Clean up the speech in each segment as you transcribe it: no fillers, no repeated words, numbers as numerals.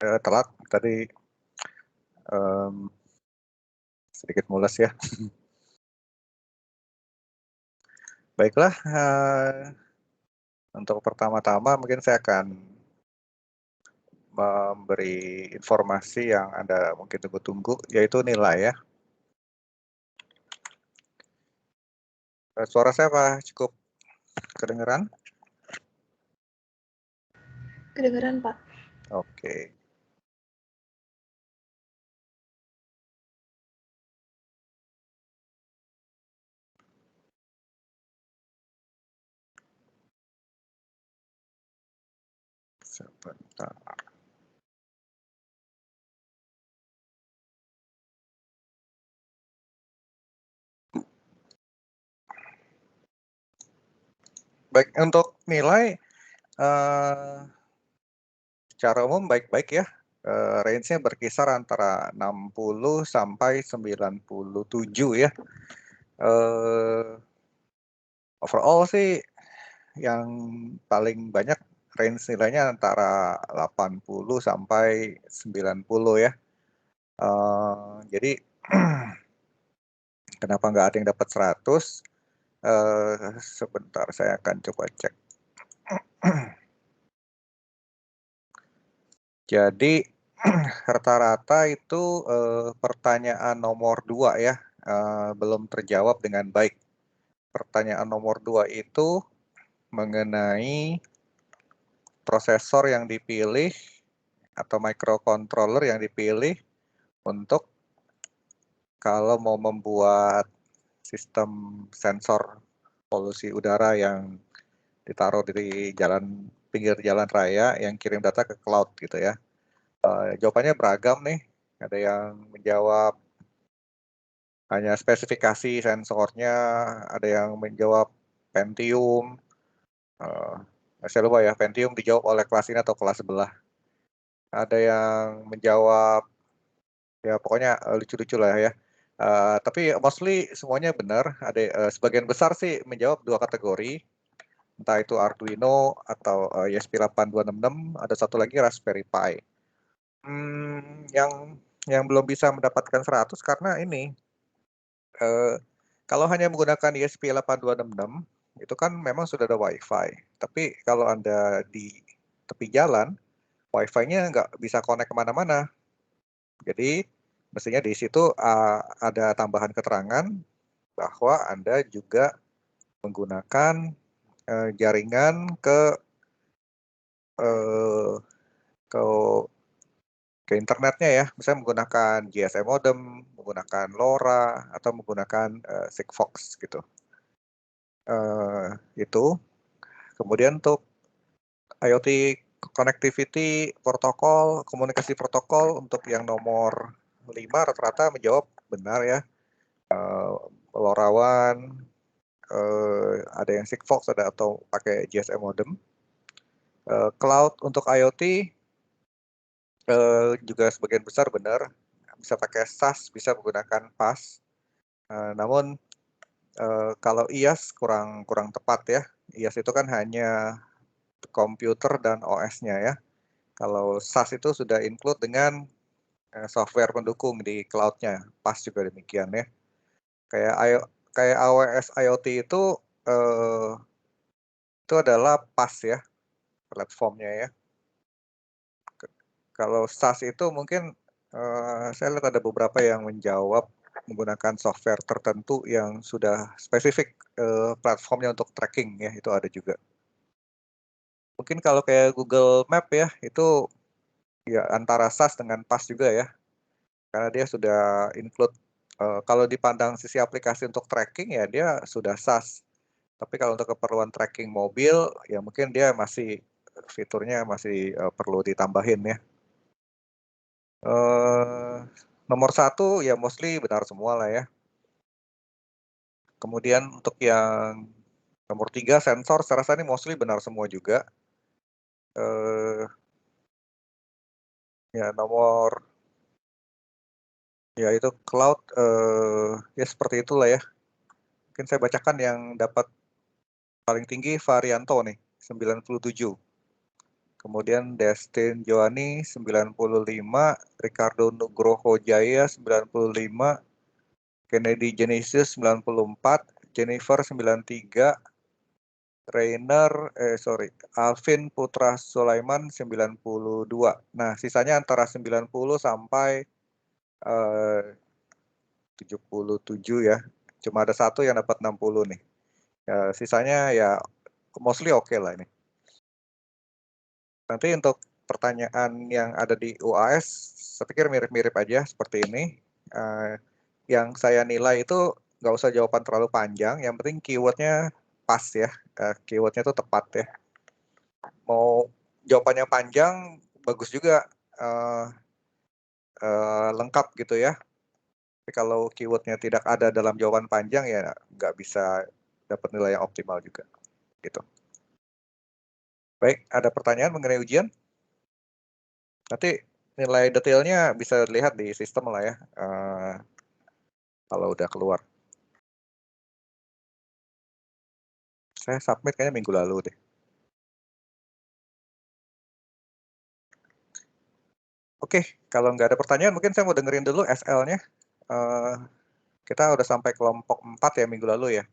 Telat tadi, sedikit mules ya. Baiklah, untuk pertama-tama mungkin saya akan memberi informasi yang Anda mungkin tunggu-tunggu, yaitu nilai ya. Suara saya apa cukup kedengeran? Kedengeran, Pak. Oke. Sebentar. Baik, untuk nilai secara umum baik-baik ya. Range-nya berkisar antara 60 sampai 97 ya. Overall sih yang paling banyak range nilainya antara 80 sampai 90 ya. Jadi kenapa nggak ada yang dapat 100? Sebentar, saya akan coba cek. Jadi rata-rata itu pertanyaan nomor 2 ya, belum terjawab dengan baik. Pertanyaan nomor 2 itu mengenai prosesor yang dipilih atau microcontroller yang dipilih untuk kalau mau membuat sistem sensor polusi udara yang ditaruh di pinggir jalan raya yang kirim data ke cloud gitu ya. Jawabannya beragam nih. Ada yang menjawab hanya spesifikasi sensornya, ada yang menjawab Pentium. Saya lupa ya, Pentium dijawab oleh kelas ini atau kelas sebelah. Ada yang menjawab, ya pokoknya lucu-lucu lah ya. Tapi mostly semuanya benar. Ada sebagian besar sih menjawab 2 kategori, entah itu Arduino atau ESP8266. Ada satu lagi Raspberry Pi. Yang belum bisa mendapatkan 100 karena ini, kalau hanya menggunakan ESP8266 itu kan memang sudah ada WiFi. Tapi kalau Anda di tepi jalan, WiFi-nya nggak bisa connect kemana-mana. Jadi mestinya di situ ada tambahan keterangan bahwa Anda juga menggunakan jaringan eh, ke ke internetnya ya, misalnya menggunakan GSM modem, menggunakan LoRa, atau menggunakan Sigfox gitu. Itu. Kemudian untuk IoT connectivity protokol, komunikasi protokol untuk yang nomor 5 rata-rata menjawab benar ya. LoRaWAN, ada yang Sigfox, ada atau pakai GSM modem. Cloud untuk IoT juga sebagian besar benar, bisa pakai SAS, bisa menggunakan PAS. Namun kalau IaaS kurang tepat ya. IaaS itu kan hanya komputer dan OS-nya ya. Kalau SAS itu sudah include dengan software pendukung di cloud-nya. PAS juga demikian ya. Kayak AWS IoT itu adalah PAS ya, platformnya ya. Kalau SAS itu mungkin saya lihat ada beberapa yang menjawab menggunakan software tertentu yang sudah spesifik platformnya untuk tracking ya, itu ada juga. Mungkin kalau kayak Google Map ya, itu ya antara SAS dengan PAS juga ya. Karena dia sudah include, kalau dipandang sisi aplikasi untuk tracking ya dia sudah SAS. Tapi kalau untuk keperluan tracking mobil ya mungkin dia masih fiturnya masih perlu ditambahin ya. Nomor 1 ya mostly benar semua lah ya. Kemudian untuk yang nomor 3 sensor, saya rasa ini mostly benar semua juga. Ya ya itu cloud, ya seperti itulah ya. Mungkin saya bacakan yang dapat paling tinggi Varianto nih, 97. Kemudian Destin Joani 95, Ricardo Nugroho Jaya 95, Kennedy Genesis 94, Jennifer 93, Alvin Putra Sulaiman 92. Nah, sisanya antara 90 sampai 77 ya. Cuma ada satu yang dapat 60 nih. Sisanya ya mostly oke lah ini. Nanti untuk pertanyaan yang ada di UAS, saya pikir mirip-mirip aja seperti ini. Yang saya nilai itu nggak usah jawaban terlalu panjang, yang penting keywordnya pas ya, keywordnya itu tepat ya. Mau jawabannya panjang, bagus juga, lengkap gitu ya. Tapi kalau keywordnya tidak ada dalam jawaban panjang ya nggak bisa dapat nilai yang optimal juga. Gitu. Baik, ada pertanyaan mengenai ujian? Nanti nilai detailnya bisa dilihat di sistem lah ya, kalau udah keluar. Saya submit kayaknya minggu lalu deh. Oke, kalau nggak ada pertanyaan mungkin saya mau dengerin dulu SL-nya. Kita udah sampai kelompok 4 ya minggu lalu ya.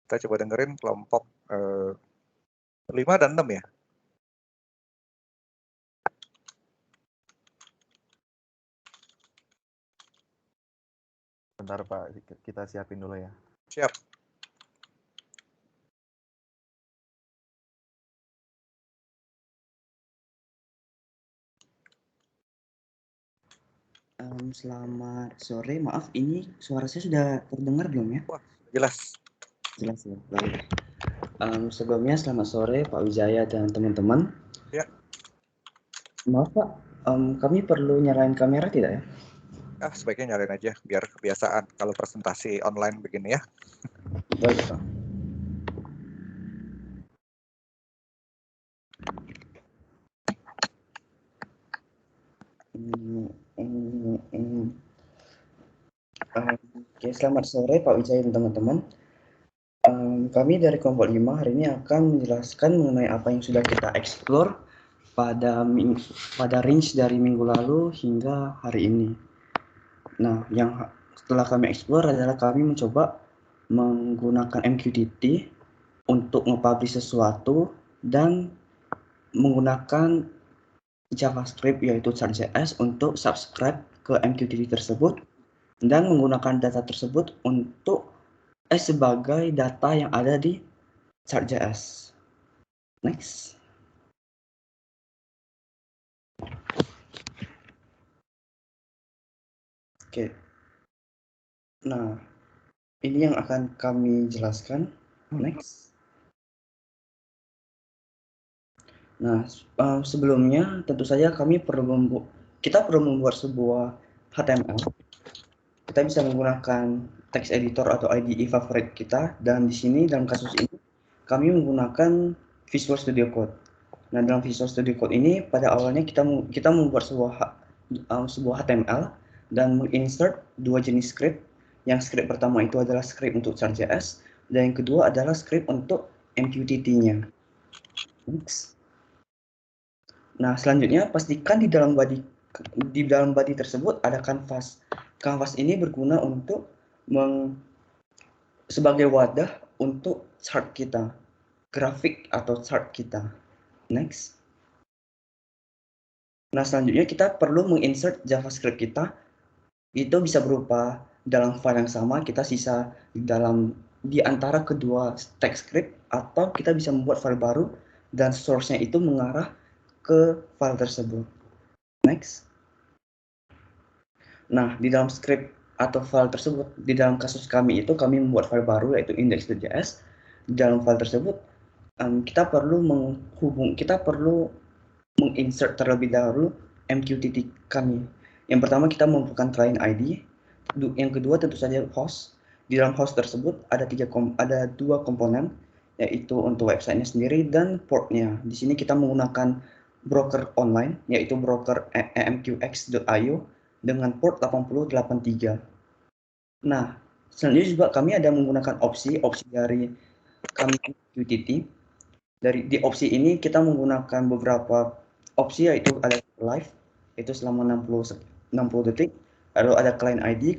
Kita coba dengerin kelompok 5 dan 6 ya. Bentar Pak, kita siapin dulu ya. Siap. Selamat sore, maaf ini suara saya sudah terdengar belum ya? Wah, jelas. Jelas ya, baik. Sebelumnya selamat sore Pak Wijaya dan teman-teman. Ya. Maaf Pak, kami perlu nyalain kamera tidak ya? Sebaiknya nyalain aja, biar kebiasaan kalau presentasi online begini ya. Baik Pak. Oke, selamat sore Pak Wijaya dan teman-teman. Kami dari kelompok 5 hari ini akan menjelaskan mengenai apa yang sudah kita explore pada range dari minggu lalu hingga hari ini. Nah, yang setelah kami explore adalah kami mencoba menggunakan MQTT untuk nge-publish sesuatu dan menggunakan JavaScript yaitu Chart.js untuk subscribe ke MQTT tersebut dan menggunakan data tersebut untuk sebagai data yang ada di Chart.js. Next. Oke. Nah, ini yang akan kami jelaskan. Next. Nah, sebelumnya tentu saja kita perlu membuat sebuah HTML. Kita bisa menggunakan text editor atau IDE favorit kita, dan di sini dalam kasus ini kami menggunakan Visual Studio Code. Nah, dalam Visual Studio Code ini pada awalnya kita membuat sebuah HTML dan menginsert dua jenis script. Yang script pertama itu adalah script untuk Chart.js dan yang kedua adalah script untuk MQTT-nya. Next. Nah, selanjutnya pastikan di dalam body tersebut ada canvas. Canvas ini berguna untuk sebagai wadah untuk chart kita, grafik atau chart kita. Next. Nah, selanjutnya kita perlu menginsert JavaScript kita. Itu bisa berupa dalam file yang sama, kita sisa di antara kedua text script, atau kita bisa membuat file baru dan source-nya itu mengarah ke file tersebut. Next. Nah, di dalam script atau file tersebut, di dalam kasus kami itu kami membuat file baru yaitu index.js. Di dalam file tersebut kita perlu menginsert terlebih dahulu MQTT kami. Yang pertama kita membutuhkan client ID, yang kedua tentu saja host. Di dalam host tersebut ada dua komponen, yaitu untuk websitenya sendiri dan portnya. Di sini kita menggunakan broker online, yaitu broker amqx.io dengan port 8083. Nah, selanjutnya juga kami ada menggunakan opsi dari kami MQTT. Di opsi ini kita menggunakan beberapa opsi yaitu ada live itu selama 60 detik. Lalu ada client ID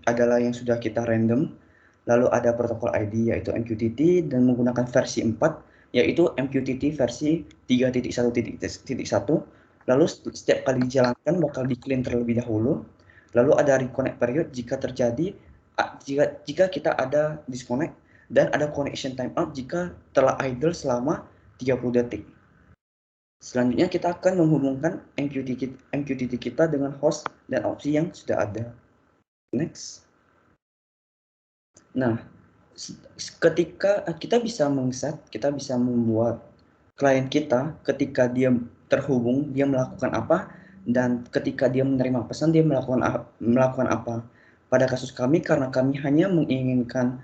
adalah yang sudah kita random. Lalu ada protokol ID yaitu MQTT dan menggunakan versi 4 yaitu MQTT versi 3.1.1. Lalu setiap kali dijalankan bakal di-clean terlebih dahulu. Lalu ada reconnect period jika terjadi jika kita ada disconnect, dan ada connection timeout jika telah idle selama 30 detik. Selanjutnya kita akan menghubungkan MQTT kita dengan host dan opsi yang sudah ada. Next. Nah, ketika kita bisa mengset, kita bisa membuat klien kita ketika dia terhubung, dia melakukan apa, dan ketika dia menerima pesan, dia melakukan apa. Pada kasus kami, karena kami hanya menginginkan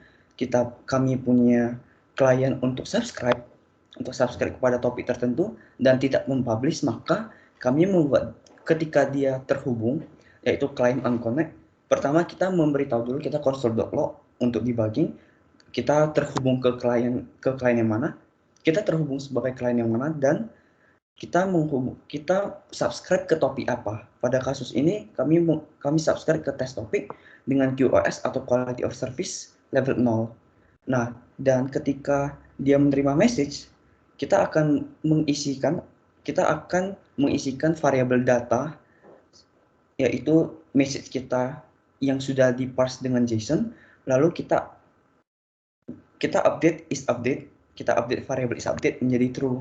kami punya klien untuk subscribe kepada topik tertentu dan tidak mempublish, maka kami membuat ketika dia terhubung, yaitu klien on connect, pertama kita memberitahu dulu kita console.log untuk debugging, kita terhubung ke klien yang mana, kita terhubung sebagai klien yang mana, dan kita subscribe ke topik apa. Pada kasus ini kami subscribe ke test topik dengan QoS atau Quality of Service level 0. Nah, dan ketika dia menerima message, kita akan mengisikan variabel data, yaitu message kita yang sudah diparse dengan JSON, lalu kita update variabel isUpdate menjadi true.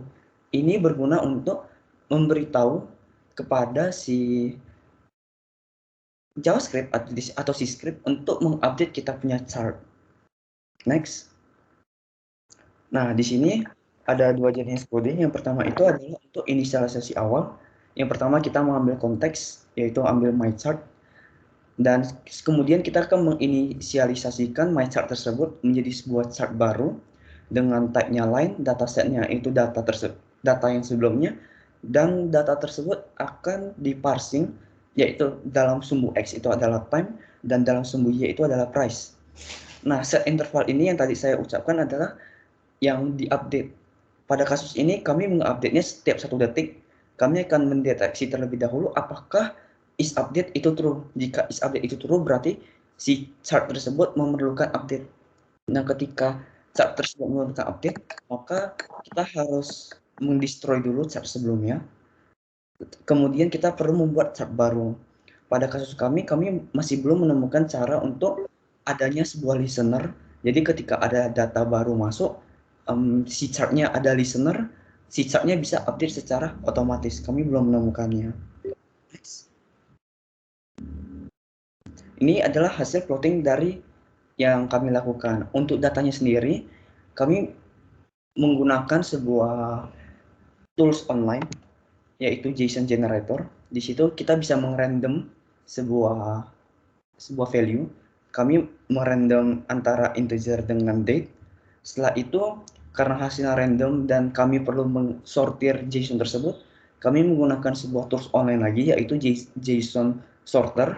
Ini berguna untuk memberitahu kepada si JavaScript atau si script untuk mengupdate kita punya chart. Next. Nah, di sini ada dua jenis kode. Yang pertama itu adalah untuk inisialisasi awal. Yang pertama kita mengambil konteks, yaitu ambil my chart. Dan kemudian kita akan menginisialisasikan my chart tersebut menjadi sebuah chart baru dengan type-nya line, datasetnya itu data yang sebelumnya, dan data tersebut akan diparsing, yaitu dalam sumbu X itu adalah time, dan dalam sumbu Y itu adalah price. Nah, set interval ini yang tadi saya ucapkan adalah yang diupdate. Pada kasus ini kami mengupdate-nya setiap 1 detik. Kami akan mendeteksi terlebih dahulu apakah isUpdate itu true. Jika isUpdate itu true, berarti si chart tersebut memerlukan update. Nah, ketika chart tersebut memerlukan update, maka kita harus mendestroy dulu chart sebelumnya. Kemudian kita perlu membuat chart baru. Pada kasus kami masih belum menemukan cara untuk adanya sebuah listener. Jadi ketika ada data baru masuk, si chart-nya ada listener, si chart-nya bisa update secara otomatis. Kami belum menemukannya. Next. Ini adalah hasil plotting dari yang kami lakukan. Untuk datanya sendiri, kami menggunakan sebuah tools online, yaitu JSON Generator. Di situ kita bisa mengrandom sebuah value. Kami merandom antara integer dengan date. Setelah itu, karena hasilnya random dan kami perlu mensortir JSON tersebut, kami menggunakan sebuah tools online lagi, yaitu JSON Sorter.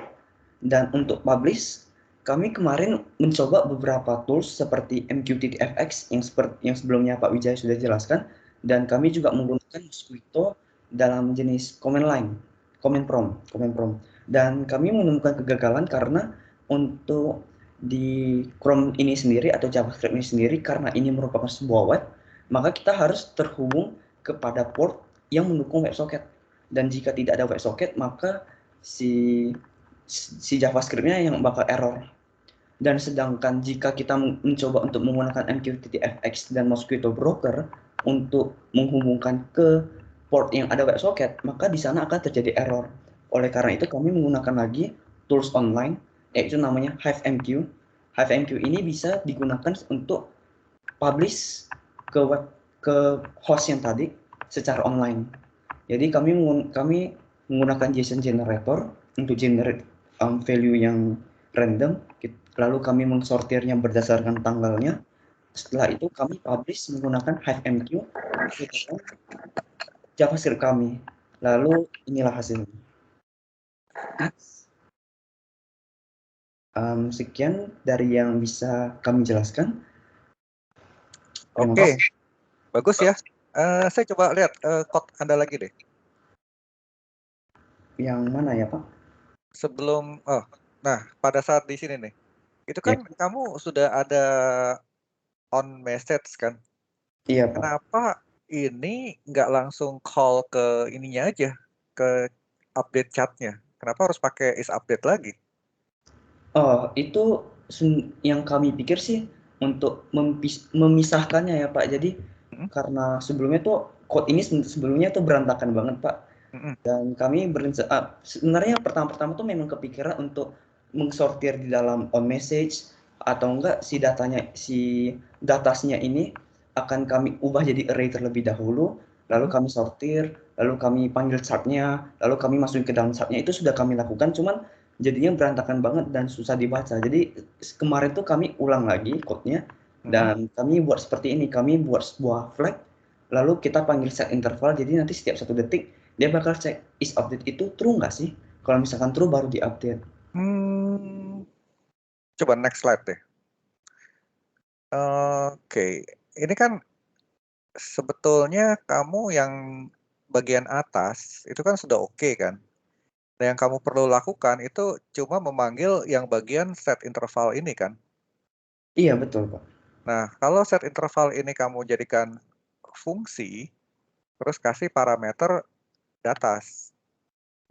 Dan untuk publish, kami kemarin mencoba beberapa tools seperti MQTT-FX yang sebelumnya Pak Wijaya sudah jelaskan, dan kami juga menggunakan Mosquito dalam jenis command prompt. Dan kami menemukan kegagalan karena untuk di Chrome ini sendiri atau JavaScript ini sendiri, karena ini merupakan sebuah web, maka kita harus terhubung kepada port yang mendukung WebSocket. Dan jika tidak ada WebSocket, maka si JavaScript-nya yang bakal error. Dan sedangkan jika kita mencoba untuk menggunakan MQTT-FX dan Mosquito Broker untuk menghubungkan ke port yang ada WebSocket, maka di sana akan terjadi error. Oleh karena itu kami menggunakan lagi tools online, yaitu namanya HiveMQ. HiveMQ ini bisa digunakan untuk publish ke host yang tadi secara online. Jadi kami menggunakan JSON Generator untuk generate value yang random, lalu kami mensortirnya berdasarkan tanggalnya. Setelah itu kami publish menggunakan HiveMQ ke JavaScript kami. Lalu inilah hasilnya. Sekian dari yang bisa kami jelaskan. Oke, bagus ya. Saya coba lihat code Anda lagi deh. yang mana ya, Pak? Sebelum nah pada saat di sini nih, itu Ya. kan kamu sudah ada on message kan? Iya, Pak. Kenapa ini nggak langsung call ke ininya aja, ke update chatnya? Kenapa harus pakai is update lagi? Oh, itu yang kami pikir sih untuk memisahkannya ya, Pak. Jadi Mhm, karena sebelumnya tuh code ini sebelumnya tuh berantakan banget, Pak. mhm, Dan kami sebenarnya pertama-tama tuh memang kepikiran untuk mengsortir di dalam on message atau enggak si datasnya ini akan kami ubah jadi array terlebih dahulu, lalu mhm. kami sortir, lalu kami panggil chart-nya, lalu kami masukin ke dalam chart-nya. Itu sudah kami lakukan, cuman jadinya berantakan banget dan susah dibaca. Jadi kemarin tuh kami ulang lagi code-nya Mhm. dan kami buat seperti ini, kami buat sebuah flag, lalu kita panggil set interval, jadi nanti setiap 1 detik dia bakal cek is update itu true nggak sih? Kalau misalkan true baru di-update. Coba next slide deh. Oke, ini kan sebetulnya kamu yang bagian atas itu kan sudah oke kan? Nah, yang kamu perlu lakukan itu cuma memanggil yang bagian set interval ini kan? Iya betul, Pak. Nah, kalau set interval ini kamu jadikan fungsi, terus kasih parameter datas.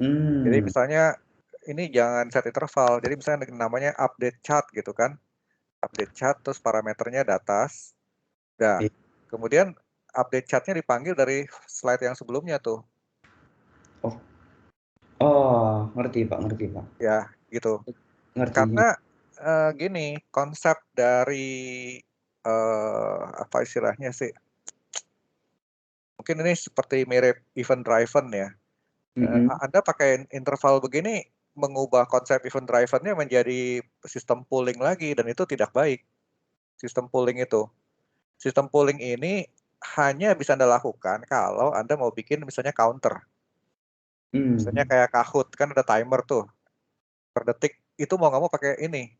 Jadi Hmm. misalnya ini jangan set interval, jadi misalnya namanya update chart gitu kan? Update chart terus parameternya datas. Nah, Iya. kemudian update chart-nya dipanggil dari slide yang sebelumnya tuh, Oh. Oh, ngerti, Pak, ngerti, Pak. ya gitu. Ngerti. Karena, gini, konsep dari, apa istilahnya sih, mungkin ini seperti mirip event driven ya, Mhm. Anda pakai interval begini, mengubah konsep event driven-nya menjadi sistem pooling lagi dan itu tidak baik, sistem pooling itu. Sistem pooling ini hanya bisa Anda lakukan kalau Anda mau bikin misalnya counter. Misalnya Mmm. kayak Kahoot, kan ada timer tuh, per detik, itu mau nggak mau pakai ini.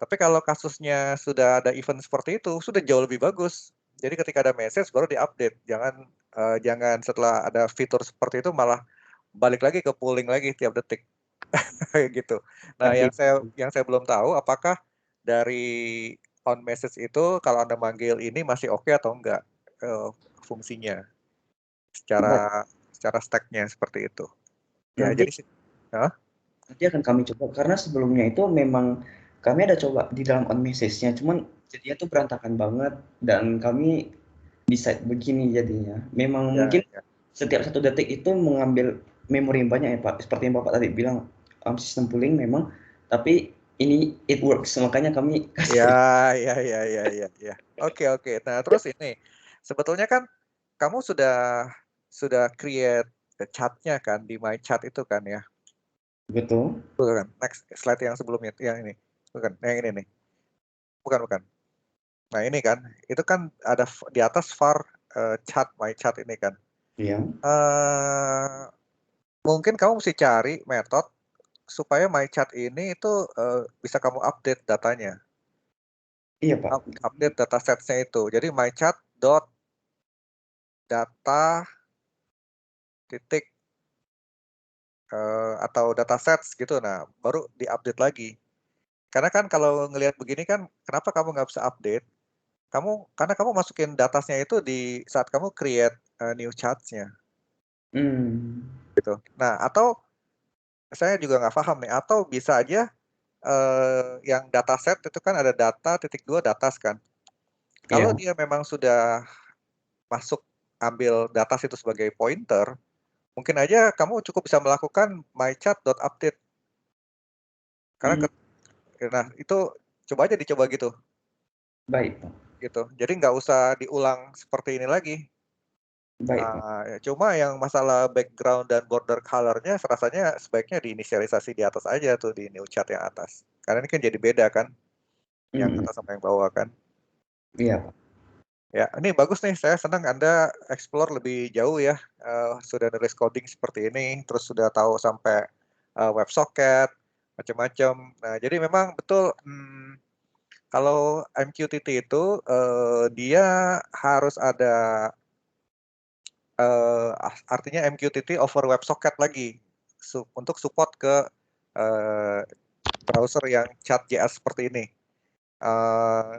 Tapi kalau kasusnya sudah ada event seperti itu, sudah jauh lebih bagus. Jadi ketika ada message baru di-update, jangan setelah ada fitur seperti itu malah balik lagi ke pooling lagi tiap detik, kayak gitu. Nah, Ngerti. yang saya belum tahu apakah dari on message itu kalau Anda manggil ini masih oke atau enggak, fungsinya, Baik, secara secara stack-nya seperti itu. Ya nanti jadi sih heeh? nanti akan kami coba karena sebelumnya itu memang kami ada coba di dalam on message-nya, cuman jadinya tuh berantakan banget dan kami decide begini jadinya. Memang Ya mungkin ya. setiap 1 detik itu mengambil memori yang banyak ya, Pak. Seperti yang Bapak tadi bilang, sistem pooling memang, tapi ini it works, makanya kami Ya kasih. ya ya ya ya ya. Oke oke. Nah terus ini, sebetulnya kan kamu sudah create, chat-nya kan di My Chat itu kan ya? Betul. Bukan, next slide yang sebelumnya, yang ini. Bukan, yang ini nih. Bukan bukan. Nah ini kan, itu kan ada di atas var, chat, My Chat ini kan. Iya. Eee, Mungkin kamu mesti cari metode supaya My Chat ini itu, bisa kamu update datanya, Iya, Pak. update datasets-nya itu. Jadi mychat.data titik, atau datasets gitu, nah baru di-update lagi. Karena kan kalau ngelihat begini kan, kenapa kamu nggak bisa update, karena kamu masukin datasnya itu di saat kamu create, new charts-nya, Mmm. gitu. Nah, atau saya juga nggak paham nih, atau bisa aja, yang dataset itu kan ada data titik 2 datas kan. Kalau Iya. dia memang sudah masuk ambil datas itu sebagai pointer, mungkin aja kamu cukup bisa melakukan mychat.update. Karena Mmm. nah itu coba aja dicoba gitu, Baik, Pak. gitu. Jadi nggak usah diulang seperti ini lagi. Baik, Pak. Ya cuma yang masalah background dan border color-nya rasanya sebaiknya diinisialisasi di atas aja tuh, di new chat yang atas. Karena ini kan jadi beda kan, yang Mhm. atas sama yang bawah kan. Iya, Pak. Ya, ini bagus nih, saya senang Anda explore lebih jauh ya, sudah nulis coding seperti ini, terus sudah tahu sampai, WebSocket, macam-macam. Nah, jadi memang betul, kalau MQTT itu, dia harus ada, artinya MQTT over WebSocket lagi. untuk support ke browser yang Chat.js seperti ini.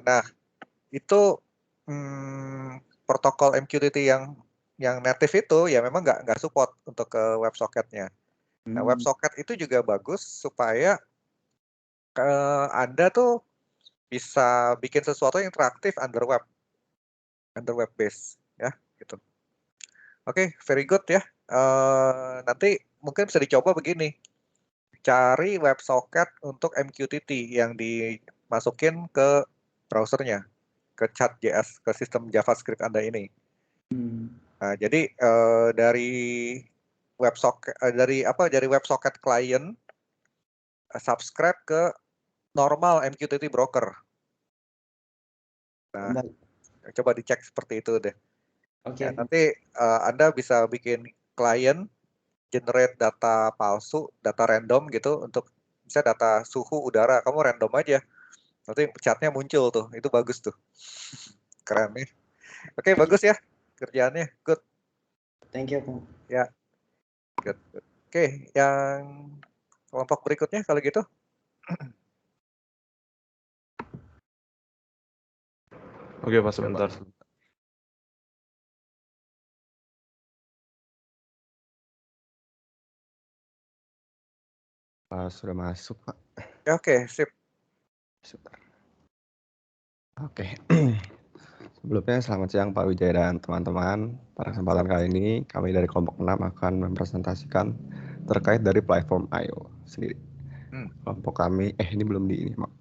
Nah, itu protokol MQTT yang native itu ya memang nggak support untuk ke WebSocket-nya. Nah, WebSocket itu juga bagus supaya Anda tuh bisa bikin sesuatu yang interaktif under web base ya gitu. Oke, very good ya. Nanti mungkin bisa dicoba begini. Cari WebSocket untuk MQTT yang dimasukin ke browsernya, ke Chat.js, ke sistem JavaScript Anda ini. Nah, jadi dari WebSocket client subscribe ke normal MQTT broker. Nah, coba dicek seperti itu deh. Oke. Ya, nanti Anda bisa bikin klien generate data palsu, data random gitu untuk bisa data suhu udara. Kamu random aja. Nanti chatnya muncul tuh. Itu bagus tuh. Keren nih. Oke, bagus ya kerjaannya. Good. Thank you, Pak. Ya. Good. Oke, yang kelompok berikutnya kalau gitu. Oke, Pak, sebentar. Sudah masuk, Pak. Ya, oke, sip. Sebentar. Oke. Sebelumnya selamat siang Pak Wijaya dan teman-teman. Pada kesempatan kali ini kami dari kelompok 6 akan mempresentasikan terkait dari platform I.O. sendiri. Kelompok kami, ini belum di ini, Mak.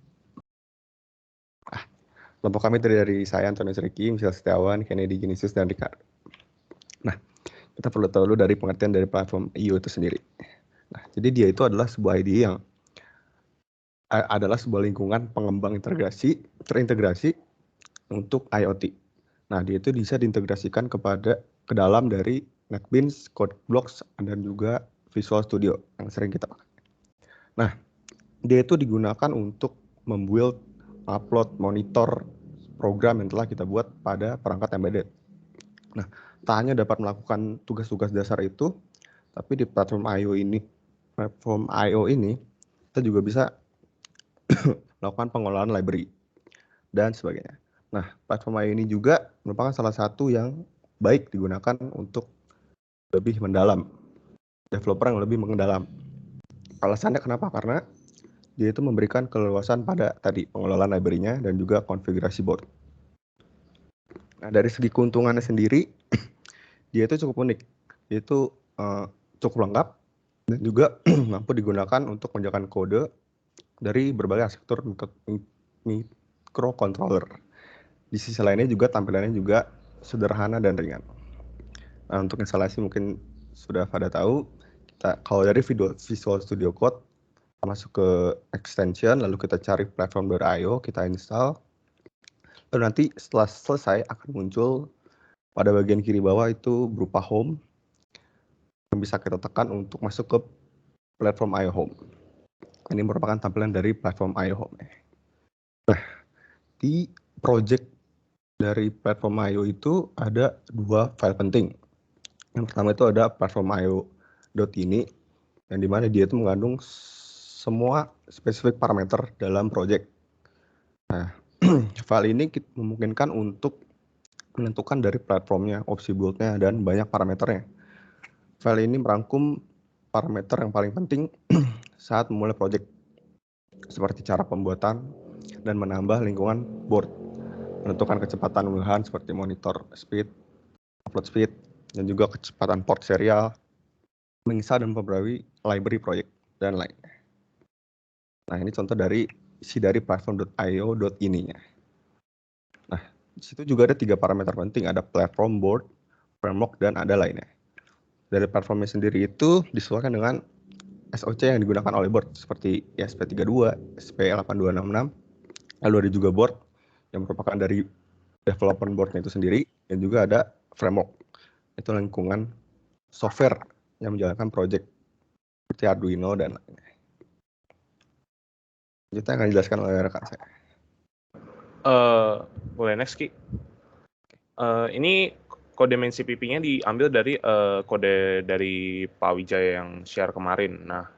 Kelompok kami terdiri dari saya, Antonius Riki, Michelle Setiawan, Kennedy Genisius, dan Ricardo. Nah, kita perlu tahu dulu dari pengertian dari platform I.O. itu sendiri. Nah, jadi dia itu adalah sebuah IDE yang adalah sebuah lingkungan pengembang terintegrasi untuk IoT. Nah, dia itu bisa diintegrasikan ke dalam dari NetBeans, CodeBlocks, dan juga Visual Studio yang sering kita pakai. Nah, dia itu digunakan untuk membuild, upload, monitor program yang telah kita buat pada perangkat embedded. Nah, tak hanya dapat melakukan tugas-tugas dasar itu, tapi di platform I.O. ini, kita juga bisa melakukan pengelolaan library dan sebagainya. Nah, platform I.O. ini juga merupakan salah satu yang baik digunakan untuk lebih mendalam, developer yang lebih mendalam. Alasannya kenapa? Karena dia itu memberikan keleluasan pada tadi pengelolaan library-nya dan juga konfigurasi board. Nah, dari segi keuntungannya sendiri, dia itu cukup unik. Dia itu cukup lengkap dan juga mampu digunakan untuk menjalankan kode dari berbagai arsitektur microcontroller. Di sisi lainnya juga tampilannya juga sederhana dan ringan. Nah, untuk instalasi mungkin sudah pada tahu, kalau dari Visual Studio Code, kita masuk ke extension, lalu kita cari platform.io, kita install, lalu nanti setelah selesai akan muncul pada bagian kiri bawah itu berupa home, yang bisa kita tekan untuk masuk ke platform IO Home. Ini merupakan tampilan dari platform IO Home. Nah, di project dari platform IO itu ada dua file penting. Yang pertama itu ada platform IO.ini, yang dimana dia itu mengandung semua spesifik parameter dalam project. Nah, file ini memungkinkan untuk menentukan dari platformnya, opsi build-nya, dan banyak parameternya. File ini merangkum parameter yang paling penting saat memulai project, seperti cara pembuatan dan menambah lingkungan board, menentukan kecepatan unggahan seperti monitor speed, upload speed, dan juga kecepatan port serial, menginstal dan memperbarui library project, dan lainnya. Nah, ini contoh dari platform.io.ini-nya. Nah, di situ juga ada 3 parameter penting, ada platform, board, framework, dan ada lainnya. Dari platformnya sendiri itu disesuaikan dengan SOC yang digunakan oleh board, seperti ESP32, SP8266, lalu ada juga board yang merupakan dari development boardnya itu sendiri, dan juga ada framework, itu lingkungan software yang menjalankan project seperti Arduino dan lainnya. Kita akan dijelaskan oleh rekan saya. Boleh next, Ki. Ini kode main CPP-nya diambil dari kode dari Pak Wijaya yang share kemarin. Nah,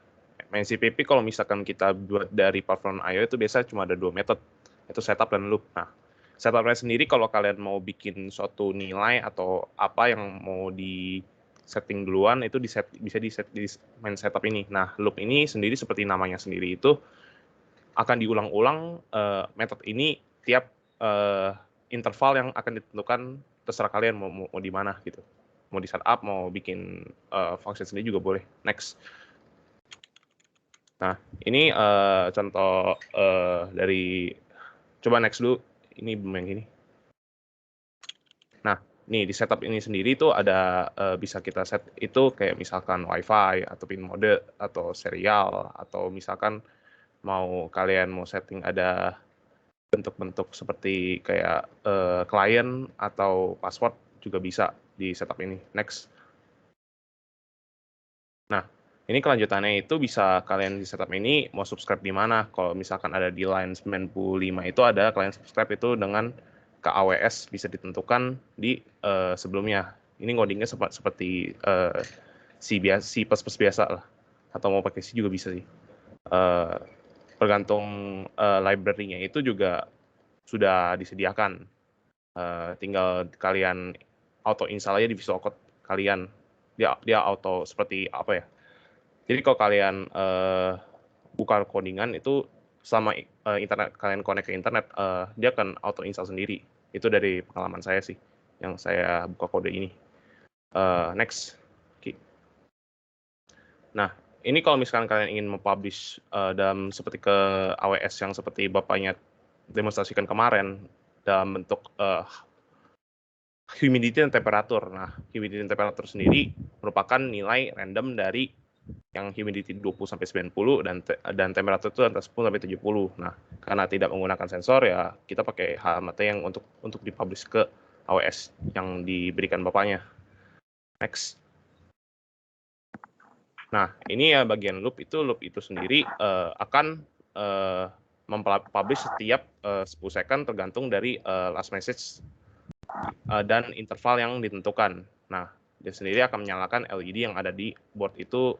main CPP kalau misalkan kita buat dari Platform.io itu biasa cuma ada 2 metode, itu setup dan loop. Nah, setupnya sendiri kalau kalian mau bikin suatu nilai atau apa yang mau di setting duluan itu bisa di main setup ini. Nah, loop ini sendiri seperti namanya sendiri itu akan diulang-ulang metode ini tiap interval yang akan ditentukan, terserah kalian mau di mana gitu. Mau di setup, mau bikin function sendiri juga boleh. Next. Nah, ini contoh dari, coba next dulu, ini belum yang gini. Nah, nih di setup ini sendiri itu ada bisa kita set itu kayak misalkan WiFi atau pin mode atau serial atau misalkan kalian mau setting ada bentuk-bentuk seperti kayak klien atau password juga bisa di setup ini. Next. Nah, ini kelanjutannya itu bisa kalian di setup ini mau subscribe di mana. Kalau misalkan ada di line 95 itu ada kalian subscribe itu dengan ke AWS bisa ditentukan di sebelumnya. Ini ngodingnya seperti C biasa lah. Atau mau pakai C juga bisa sih. Tergantung library-nya itu juga sudah disediakan. Tinggal kalian auto install aja di Visual Code kalian. Dia auto seperti apa ya? Jadi kalau kalian buka codingan itu selama internet kalian connect ke internet, dia akan auto install sendiri. Itu dari pengalaman saya sih, yang saya buka kode ini. Next. Okay. Nah, ini kalau misalkan kalian ingin mempublish dalam seperti ke AWS yang seperti bapaknya demonstrasikan kemarin dalam bentuk humidity dan temperatur. Nah, humidity dan temperatur sendiri merupakan nilai random dari yang humidity 20 sampai 90 dan temperatur itu antara 10 sampai 70. Nah, karena tidak menggunakan sensor ya kita pakai HMT yang untuk dipublish ke AWS yang diberikan bapaknya. Next. Nah, ini ya bagian loop itu sendiri akan mempublish setiap 10 second tergantung dari last message dan interval yang ditentukan. Nah, dia sendiri akan menyalakan LED yang ada di board itu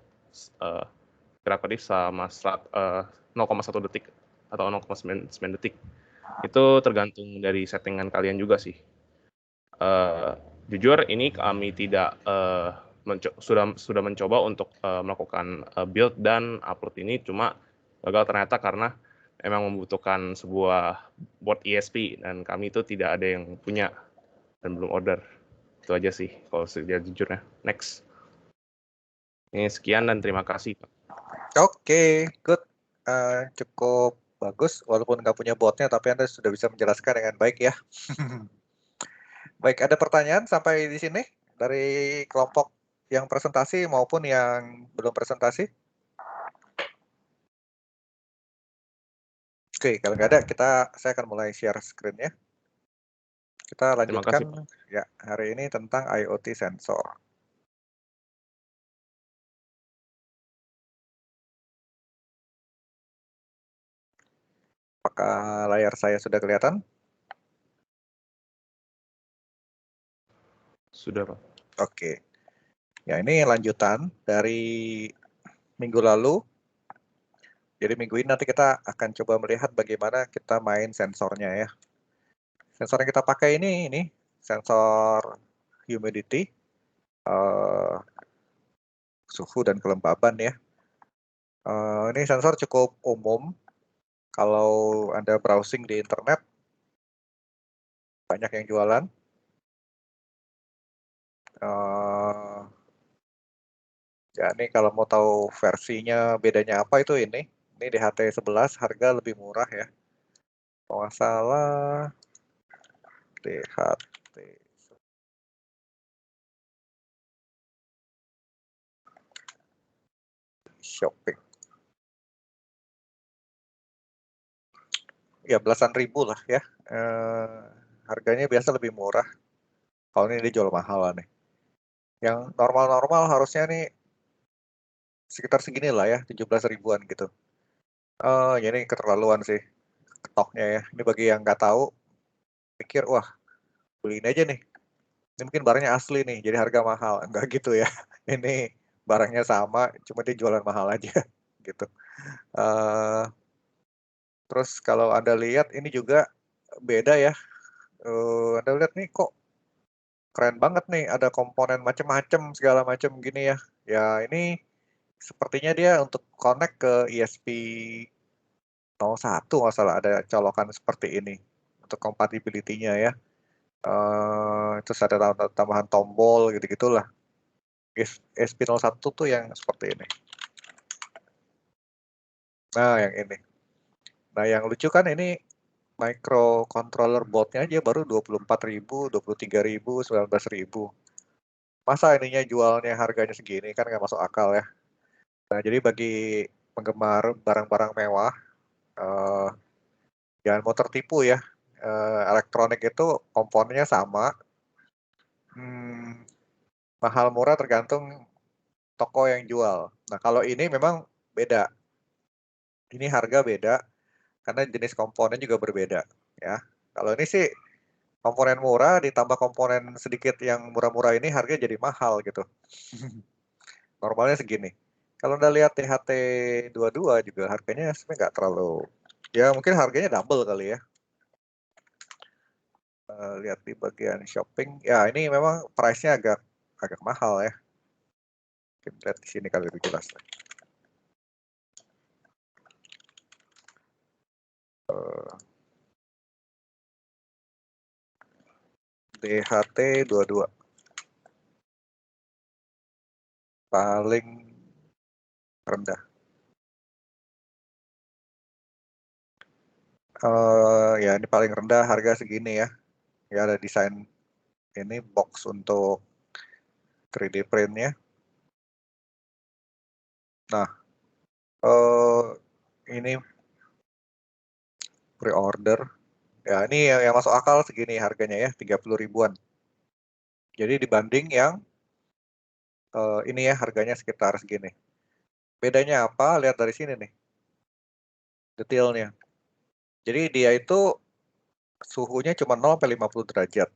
gerak-gerik sama 0,1 detik atau 0,9 detik. Itu tergantung dari settingan kalian juga sih. Jujur ini kami tidak sudah mencoba untuk melakukan build dan upload ini, cuma gagal ternyata karena memang membutuhkan sebuah board ESP dan kami itu tidak ada yang punya dan belum order. Itu aja sih kalau sejujurnya. Next. Ini sekian dan terima kasih, Pak. Oke, good. Cukup bagus, walaupun nggak punya botnya, tapi Anda sudah bisa menjelaskan dengan baik ya. Baik, ada pertanyaan sampai di sini dari kelompok yang presentasi maupun yang belum presentasi? Oke, kalau nggak ada, saya akan mulai share screen-nya. Kita lanjutkan ya hari ini tentang IoT sensor. Apakah layar saya sudah kelihatan? Sudah, Pak. Oke. Ya, ini lanjutan dari minggu lalu. Jadi minggu ini nanti kita akan coba melihat bagaimana kita main sensornya ya. Sensor yang kita pakai ini sensor humidity, suhu dan kelembaban ya. Ini sensor cukup umum. Kalau Anda browsing di internet, banyak yang jualan. Ya ini kalau mau tahu versinya bedanya apa itu ini DHT11 harga lebih murah ya. Kalau nggak salah DHT shopping. Ya belasan ribu lah ya. Harganya biasa lebih murah. Kalau ini dijual mahal lah nih. Yang normal-normal harusnya nih sekitar segini lah ya, 17 ribuan gitu. Ya ini keterlaluan sih ketoknya ya. Ini bagi yang nggak tahu, pikir wah beliin aja nih. Ini Ini mungkin barangnya asli nih, jadi harga mahal. Enggak gitu ya. Ini barangnya sama, cuma dia jualan mahal aja gitu. Terus kalau Anda lihat ini juga beda ya. Anda lihat nih kok keren banget nih, ada komponen macam-macam segala macam gini ya. Ya ini sepertinya dia untuk connect ke ESP01 nggak salah, ada colokan seperti ini untuk compatibility-nya ya. Terus ada tambahan tombol gitu-gitulah. ESP01 tuh yang seperti ini. Nah, yang ini. Nah, yang lucu kan ini microcontroller boardnya aja baru 24.000, 23.000, 19.000. Masa ininya jualnya harganya segini, kan nggak masuk akal ya. Nah, jadi bagi penggemar barang-barang mewah, jangan mau tertipu ya. Elektronik itu komponennya sama. Mahal murah tergantung toko yang jual. Nah, kalau ini memang beda. Ini harga beda karena jenis komponen juga berbeda ya. Kalau ini sih komponen murah ditambah komponen sedikit yang murah-murah ini harganya jadi mahal gitu. Normalnya segini. Kalau Anda lihat THT22 juga harganya sebenarnya nggak terlalu, ya mungkin harganya double kali ya. Lihat di bagian shopping, ya ini memang price-nya agak mahal ya. Kita lihat di sini kali lebih jelas. DHT22 paling rendah. Ya ini paling rendah harga segini ya. Ya ada desain ini box untuk 3D print-nya. Nah, ini pre-order. Ya ini yang masuk akal segini harganya ya, 30 ribuan. Jadi dibanding yang ini ya harganya sekitar segini. Bedanya apa? Lihat dari sini nih. Detailnya. Jadi dia itu suhunya cuma 0 sampai 50 derajat.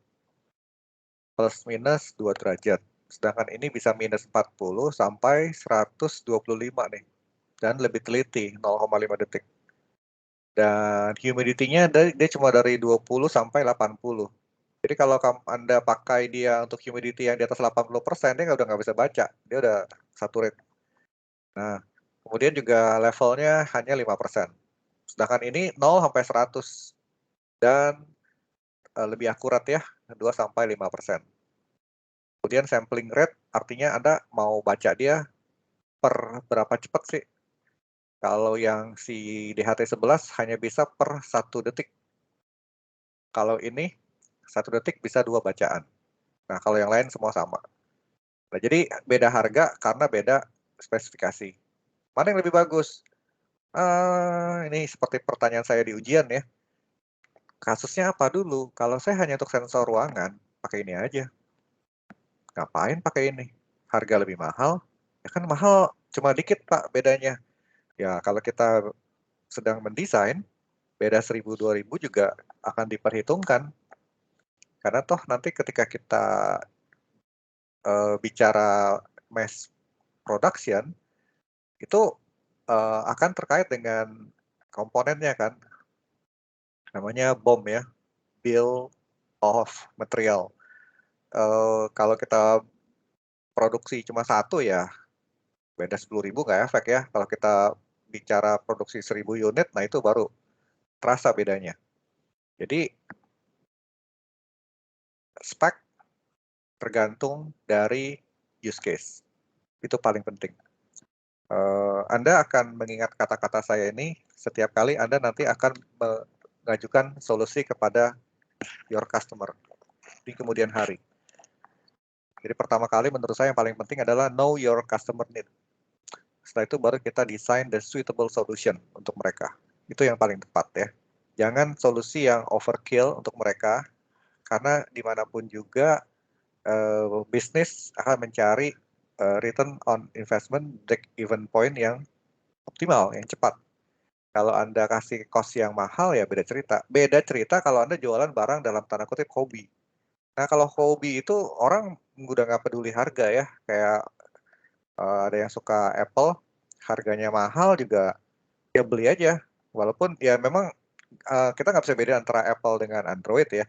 Plus minus 2 derajat. Sedangkan ini bisa minus 40 sampai 125 nih. Dan lebih teliti, 0,5 detik. Dan humidity-nya dia cuma dari 20 sampai 80. Jadi kalau Anda pakai dia untuk humidity yang di atas 80%, dia udah nggak bisa baca. Dia udah saturate. Nah, kemudian juga levelnya hanya 5%. Sedangkan ini 0 sampai 100. Dan lebih akurat ya, 2 sampai 5%. Kemudian sampling rate artinya Anda mau baca dia per berapa cepat sih. Kalau yang si DHT11 hanya bisa per 1 detik. Kalau ini 1 detik bisa 2 bacaan. Nah, kalau yang lain semua sama. Nah, jadi beda harga karena beda spesifikasi. Mana yang lebih bagus? Ini seperti pertanyaan saya di ujian ya. Kasusnya apa dulu? Kalau saya hanya untuk sensor ruangan, pakai ini aja. Ngapain pakai ini? Harga lebih mahal? Ya kan mahal cuma dikit Pak bedanya. Ya kalau kita sedang mendesain, beda 1.000-2.000 juga akan diperhitungkan. Karena toh nanti ketika kita bicara mass production, itu akan terkait dengan komponennya kan. Namanya BOM ya, Bill of Material. Kalau kita produksi cuma satu ya, beda 10.000 nggak efek ya. Kalau kita bicara produksi 1.000 unit, nah itu baru terasa bedanya. Jadi spek tergantung dari use case. Itu paling penting. Anda akan mengingat kata-kata saya ini setiap kali Anda nanti akan mengajukan solusi kepada your customer di kemudian hari. Jadi pertama kali menurut saya yang paling penting adalah know your customer need. Setelah itu baru kita design the suitable solution untuk mereka. Itu yang paling tepat ya. Jangan solusi yang overkill untuk mereka, karena dimanapun juga bisnis akan mencari return on investment break-even point yang optimal, yang cepat. Kalau Anda kasih cost yang mahal ya beda cerita. Beda cerita kalau Anda jualan barang dalam tanda kutip hobi. Nah, kalau hobi itu orang udah nggak peduli harga ya. Kayak ada yang suka Apple, harganya mahal juga, ya beli aja. Walaupun ya memang kita nggak bisa beda antara Apple dengan Android ya.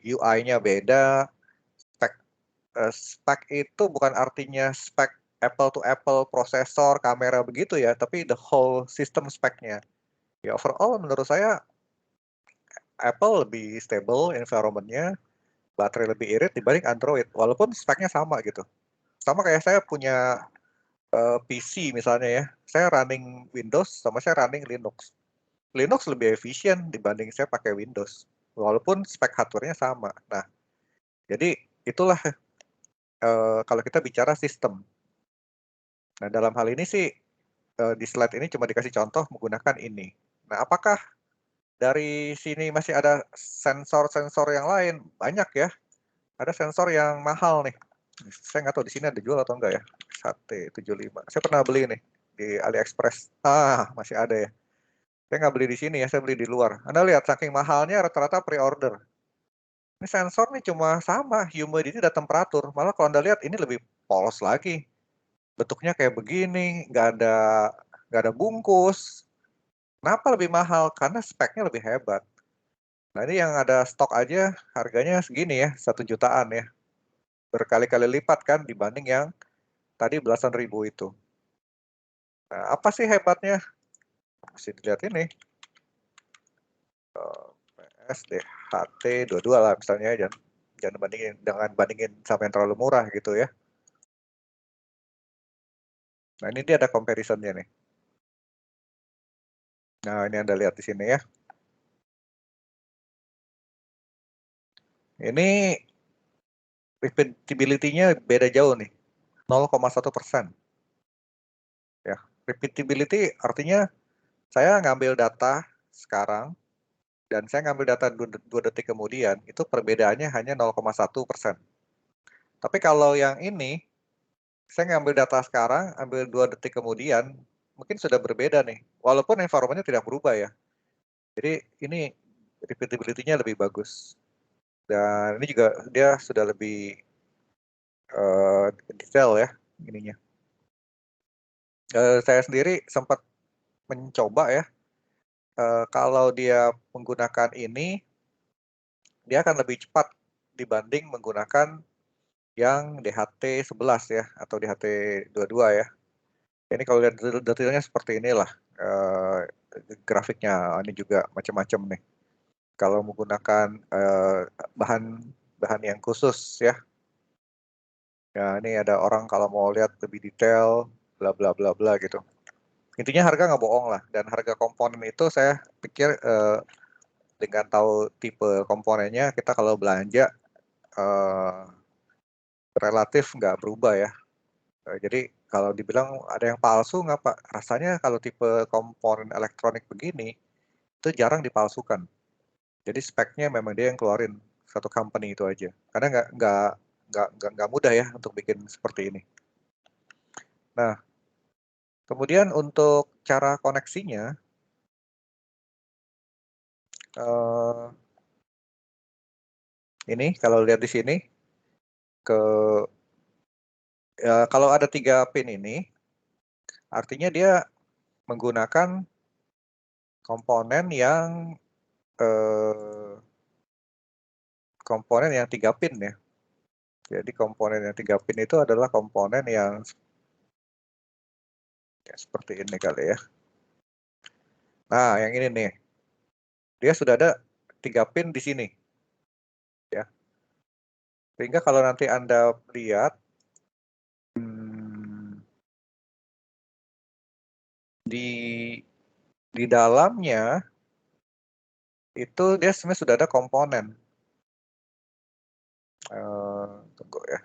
UI-nya beda, spek itu bukan artinya spek Apple to Apple, prosesor, kamera begitu ya, tapi the whole system speknya. Ya overall menurut saya Apple lebih stable environment-nya, baterai lebih irit dibanding Android, walaupun speknya sama gitu. Sama kayak saya punya PC misalnya ya, saya running Windows sama saya running Linux. Linux lebih efisien dibanding saya pakai Windows, walaupun spek hardware-nya sama. Nah, jadi itulah kalau kita bicara sistem. Nah, dalam hal ini sih di slide ini cuma dikasih contoh menggunakan ini. Nah, apakah dari sini masih ada sensor-sensor yang lain? Banyak ya. Ada sensor yang mahal nih. Saya nggak tahu di sini ada jual atau enggak ya. SAT75. Saya pernah beli nih di AliExpress. Masih ada ya. Saya nggak beli di sini ya, saya beli di luar. Anda lihat, saking mahalnya rata-rata pre-order. Ini sensor nih cuma sama, humidity dan temperatur. Malah kalau Anda lihat, ini lebih polos lagi. Bentuknya kayak begini, nggak ada bungkus. Kenapa lebih mahal? Karena speknya lebih hebat. Nah, ini yang ada stok aja harganya segini ya, 1 jutaan ya. Berkali-kali lipat kan dibanding yang tadi belasan ribu itu. Nah, apa sih hebatnya? Mesti dilihat ini. SDHT 22 lah misalnya, jangan bandingin sama yang terlalu murah gitu ya. Nah, ini dia ada comparison-nya nih. Nah, ini Anda lihat di sini ya. Ini repeatability-nya beda jauh nih. 0,1%. Ya, repeatability artinya saya ngambil data sekarang dan saya ngambil data 2 detik kemudian, itu perbedaannya hanya 0,1%. Tapi kalau yang ini, saya ngambil data sekarang, ambil 2 detik kemudian, mungkin sudah berbeda nih. Walaupun environment-nya tidak berubah ya. Jadi ini repeatability-nya lebih bagus. Dan ini juga dia sudah lebih detail ya ininya. Saya sendiri sempat mencoba ya, kalau dia menggunakan ini, dia akan lebih cepat dibanding menggunakan yang DHT11 ya, atau DHT22 ya. Ini kalau lihat detailnya seperti inilah, grafiknya ini juga macam-macam nih. Kalau menggunakan bahan yang khusus ya. Ya, ini ada orang kalau mau lihat lebih detail, bla bla bla bla gitu. Intinya harga nggak bohong lah, dan harga komponen itu saya pikir dengan tahu tipe komponennya, kita kalau belanja relatif nggak berubah ya. Jadi kalau dibilang ada yang palsu nggak Pak? Rasanya kalau tipe komponen elektronik begini, itu jarang dipalsukan. Jadi speknya memang dia yang keluarin, satu company itu aja. Karena nggak mudah ya untuk bikin seperti ini. Nah, kemudian untuk cara koneksinya, ini kalau lihat di sini, kalau ada 3 pin ini, artinya dia menggunakan komponen yang 3 pin ya. Jadi komponen yang 3 pin itu adalah komponen yang ya, seperti ini kali ya. Nah, yang ini nih, dia sudah ada 3 pin di sini. Ya. Sehingga kalau nanti Anda lihat, di dalamnya, itu dia sebenarnya sudah ada komponen. Tunggu ya.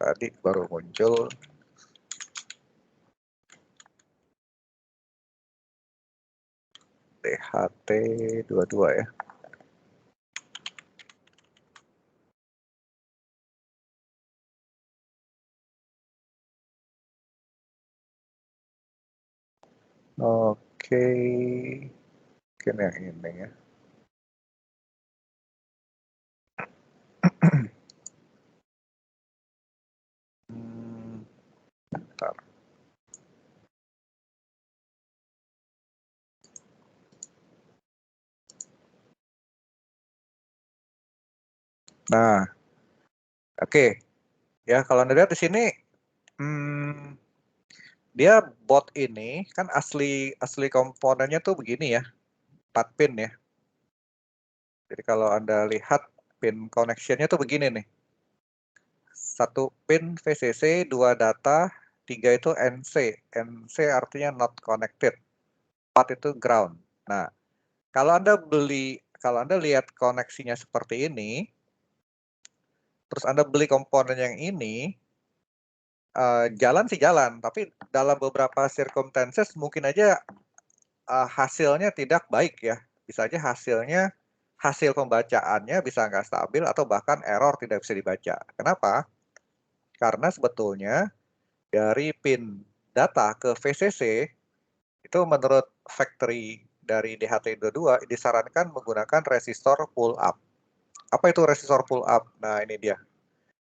Tadi baru muncul. DHT22 ya. Oke. Mungkin yang ini ya. Nah, oke. Ya, kalau Anda lihat di sini, dia bot ini kan asli komponennya tuh begini ya, 4 pin ya. Jadi kalau Anda lihat pin connection-nya tuh begini nih. 1 pin VCC, 2 data, 3 itu NC. NC artinya not connected. 4 itu ground. Nah, kalau Anda lihat koneksinya seperti ini, terus Anda beli komponen yang ini, jalan sih jalan, tapi dalam beberapa circumstances mungkin aja hasilnya tidak baik ya. Bisa aja hasil pembacaannya bisa nggak stabil atau bahkan error tidak bisa dibaca. Kenapa? Karena sebetulnya dari pin data ke VCC itu menurut factory dari DHT22 disarankan menggunakan resistor pull up. Apa itu resistor pull up? Nah, ini dia.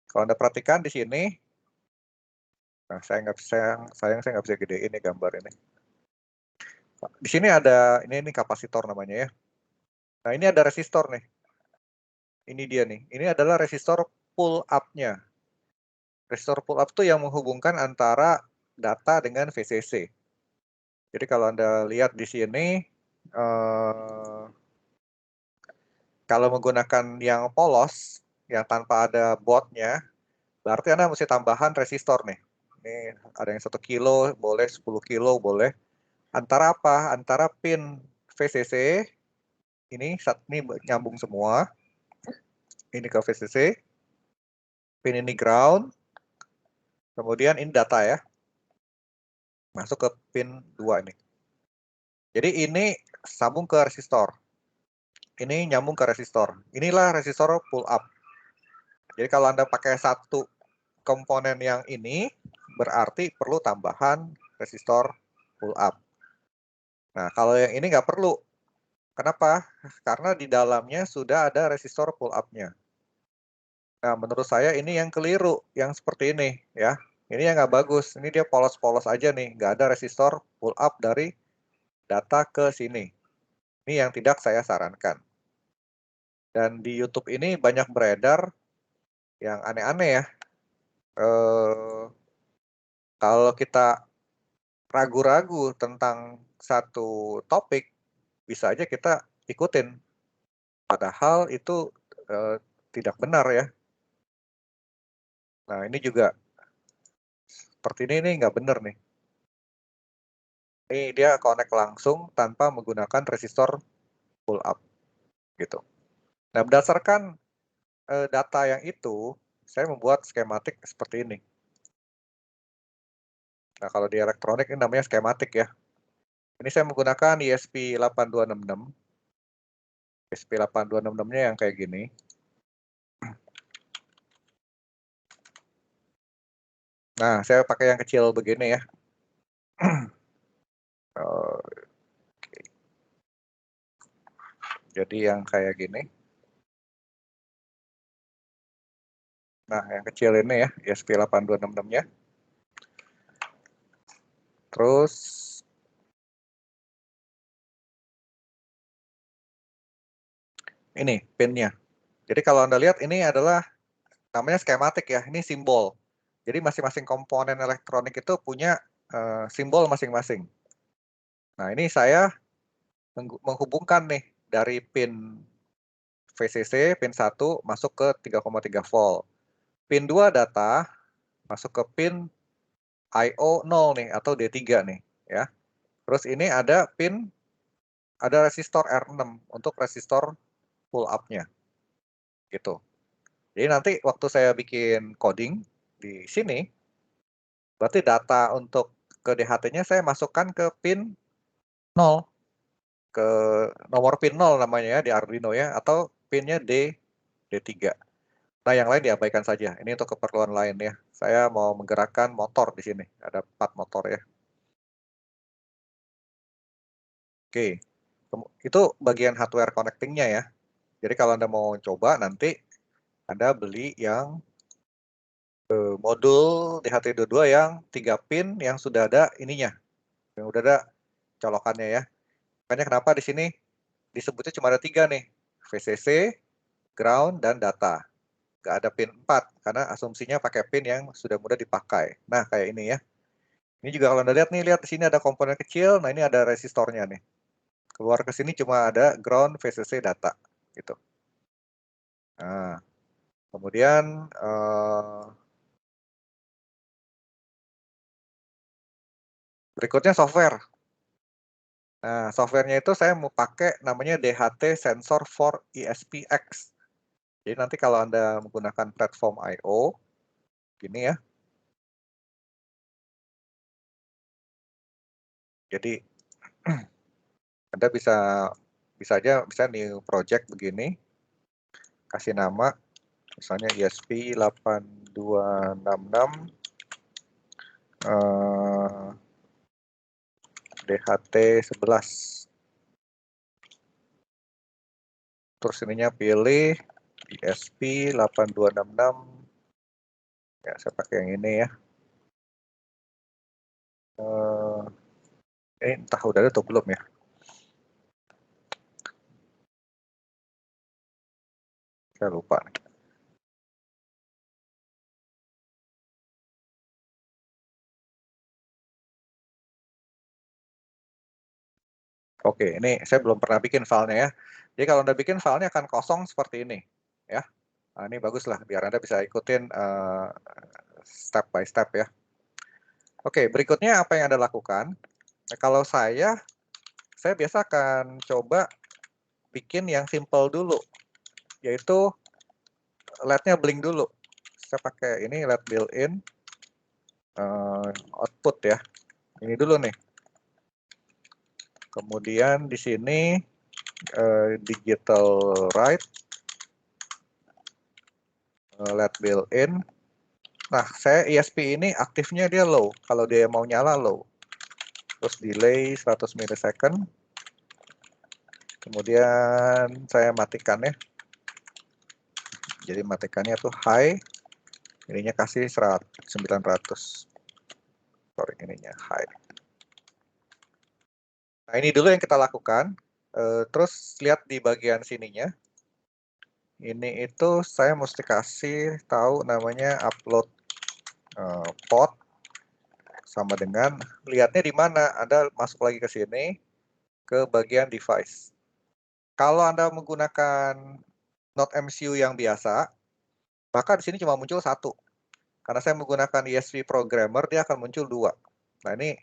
Kalau Anda perhatikan di sini, nah saya nggak bisa gedein ini gambar ini. Di sini ada ini kapasitor namanya ya. Nah, ini ada resistor nih. Ini dia nih. Ini adalah resistor pull up-nya. Resistor pull up itu yang menghubungkan antara data dengan VCC. Jadi kalau Anda lihat di sini, kalau menggunakan yang polos, yang tanpa ada botnya, berarti Anda mesti tambahan resistor nih. Ini ada yang 1 kilo, boleh 10 kilo, boleh. Antara apa? Antara pin VCC, ini nyambung semua. Ini ke VCC, pin ini ground, kemudian ini data ya. Masuk ke pin 2 ini. Jadi ini sambung ke resistor. Ini nyambung ke resistor. Inilah resistor pull up. Jadi kalau Anda pakai satu komponen yang ini, berarti perlu tambahan resistor pull up. Nah, kalau yang ini nggak perlu. Kenapa? Karena di dalamnya sudah ada resistor pull up-nya. Nah, menurut saya ini yang keliru, yang seperti ini ya. Ini yang nggak bagus. Ini dia polos-polos aja nih, nggak ada resistor pull up dari data ke sini. Ini yang tidak saya sarankan. Dan di YouTube ini banyak beredar yang aneh-aneh ya. Kalau kita ragu-ragu tentang satu topik, bisa aja kita ikutin. Padahal itu tidak benar ya. Nah, ini juga seperti ini nggak benar nih. Ini dia connect langsung tanpa menggunakan resistor pull up gitu. Nah, berdasarkan data yang itu, saya membuat skematik seperti ini. Nah, kalau di elektronik ini namanya skematik ya. Ini saya menggunakan ESP8266. ESP8266-nya yang kayak gini. Nah, saya pakai yang kecil begini ya. Jadi yang kayak gini. Nah, yang kecil ini ya, ESP8266-nya. Terus ini pinnya. Jadi kalau Anda lihat ini adalah namanya skematik ya, ini simbol. Jadi masing-masing komponen elektronik itu punya simbol masing-masing. Nah, ini saya menghubungkan nih dari pin VCC, pin 1 masuk ke 3,3 volt. Pin 2 data masuk ke pin IO 0 nih atau D3 nih ya. Terus ini ada resistor R6 untuk resistor pull up-nya. Gitu. Jadi nanti waktu saya bikin coding di sini, berarti data untuk ke DHT-nya saya masukkan ke pin 0. Ke nomor pin 0 namanya ya di Arduino ya, atau pinnya D3. Nah, yang lain diabaikan saja. Ini untuk keperluan lain ya. Saya mau menggerakkan motor di sini. Ada 4 motor ya. Oke. Itu bagian hardware connecting-nya ya. Jadi kalau Anda mau coba nanti Anda beli yang modul DHT22 yang 3 pin yang sudah ada ininya. Yang sudah ada colokannya ya. Makanya kenapa di sini disebutnya cuma ada 3 nih. VCC, ground, dan data. nggak ada pin 4 karena asumsinya pakai pin yang sudah mudah dipakai. Nah, kayak ini ya. Ini juga kalau Anda lihat nih, lihat di sini ada komponen kecil, nah ini ada resistornya nih. Keluar ke sini cuma ada ground VCC data gitu. Nah, kemudian berikutnya software. Nah, softwarenya itu saya mau pakai namanya DHT Sensor for ESPX. Jadi nanti kalau Anda menggunakan platform I/O, gini ya. Jadi Anda bisa aja bisa new project begini, kasih nama, misalnya ESP8266 DHT11. Terus ininya pilih ESP8266. Ya, saya pakai yang ini ya. Entah udah ada atau belum ya. Saya lupa. Oke, ini saya belum pernah bikin filenya ya. Jadi kalau Anda bikin filenya akan kosong seperti ini, ya. Nah, ini bagus lah, biar Anda bisa ikutin step by step ya. Oke, berikutnya apa yang Anda lakukan? Nah, kalau saya biasa akan coba bikin yang simple dulu, yaitu LED-nya blink dulu. Saya pakai ini LED built-in output ya. Ini dulu nih. Kemudian di sini digital write, LED built-in. Nah, saya ESP ini aktifnya dia low. Kalau dia mau nyala low. Terus delay 100 milisecond. Kemudian saya matikan ya. Jadi matikannya tuh high. Ininya kasih 900. Sorry, ininya high. Nah, ini dulu yang kita lakukan. Terus lihat di bagian sininya. Ini itu saya mesti kasih tahu namanya upload port sama dengan lihatnya di mana. Anda masuk lagi ke sini ke bagian device. Kalau Anda menggunakan Node MCU yang biasa, maka di sini cuma muncul satu. Karena saya menggunakan ESP Programmer, dia akan muncul 2. Nah, ini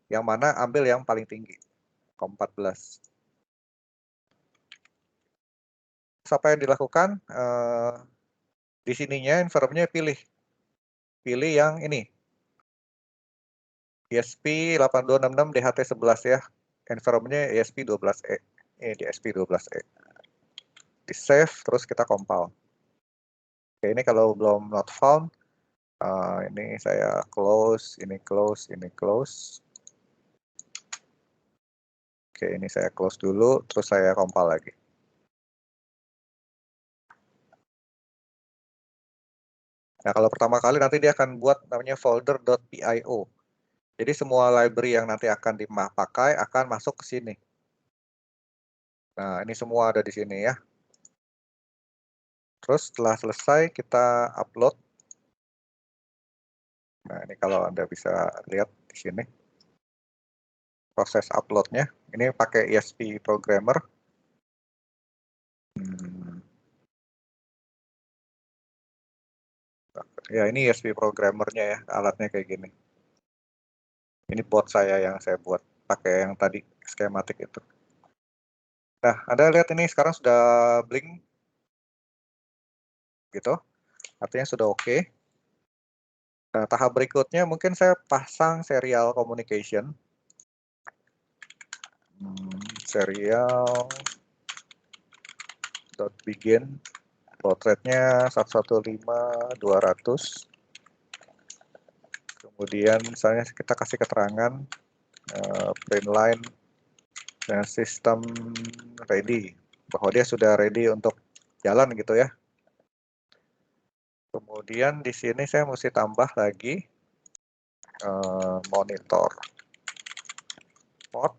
yang mana ambil yang paling tinggi, COM14. Apa yang dilakukan? Di sininya environment-nya pilih yang ini, ESP8266 DHT11 ya. Environment-nya ESP12E. Ini di ESP12E. Di save, terus kita compile. Oke, ini kalau belum not found, ini saya close, ini close, ini close. Oke, ini saya close dulu, terus saya compile lagi. Nah, kalau pertama kali nanti dia akan buat namanya folder.pio. Jadi semua library yang nanti akan dipakai akan masuk ke sini. Nah, ini semua ada di sini ya. Terus setelah selesai kita upload. Nah, ini kalau Anda bisa lihat di sini. Proses uploadnya. Ini pakai ESP Programmer. Ya, ini ESP Programmer-nya ya, alatnya kayak gini. Ini bot saya yang saya buat, pakai yang tadi, skematik itu. Nah, Anda lihat ini sekarang sudah blink. Gitu. Artinya sudah oke. Nah, tahap berikutnya mungkin saya pasang serial communication. Serial .begin. Baud rate-nya 115.200. Kemudian misalnya kita kasih keterangan print line dan sistem ready, bahwa dia sudah ready untuk jalan gitu ya. Kemudian di sini saya mesti tambah lagi monitor port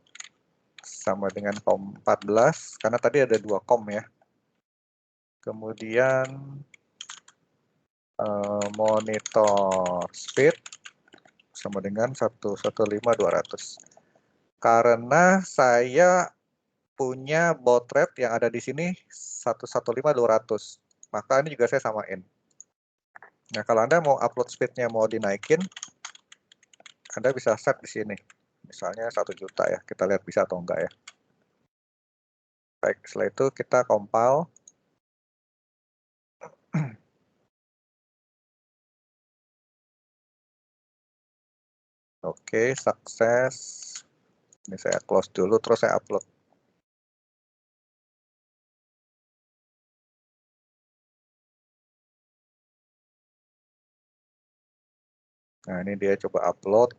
sama dengan COM14 karena tadi ada 2 COM ya. Kemudian monitor speed sama dengan 115.200. Karena saya punya baud rate yang ada di sini 115.200. Maka ini juga saya samain. Nah, kalau Anda mau upload speed-nya mau dinaikin, Anda bisa set di sini. Misalnya 1 juta ya. Kita lihat bisa atau enggak ya. Baik, setelah itu kita compile. Oke, sukses. Ini saya close dulu, terus saya upload. Nah, ini dia coba upload.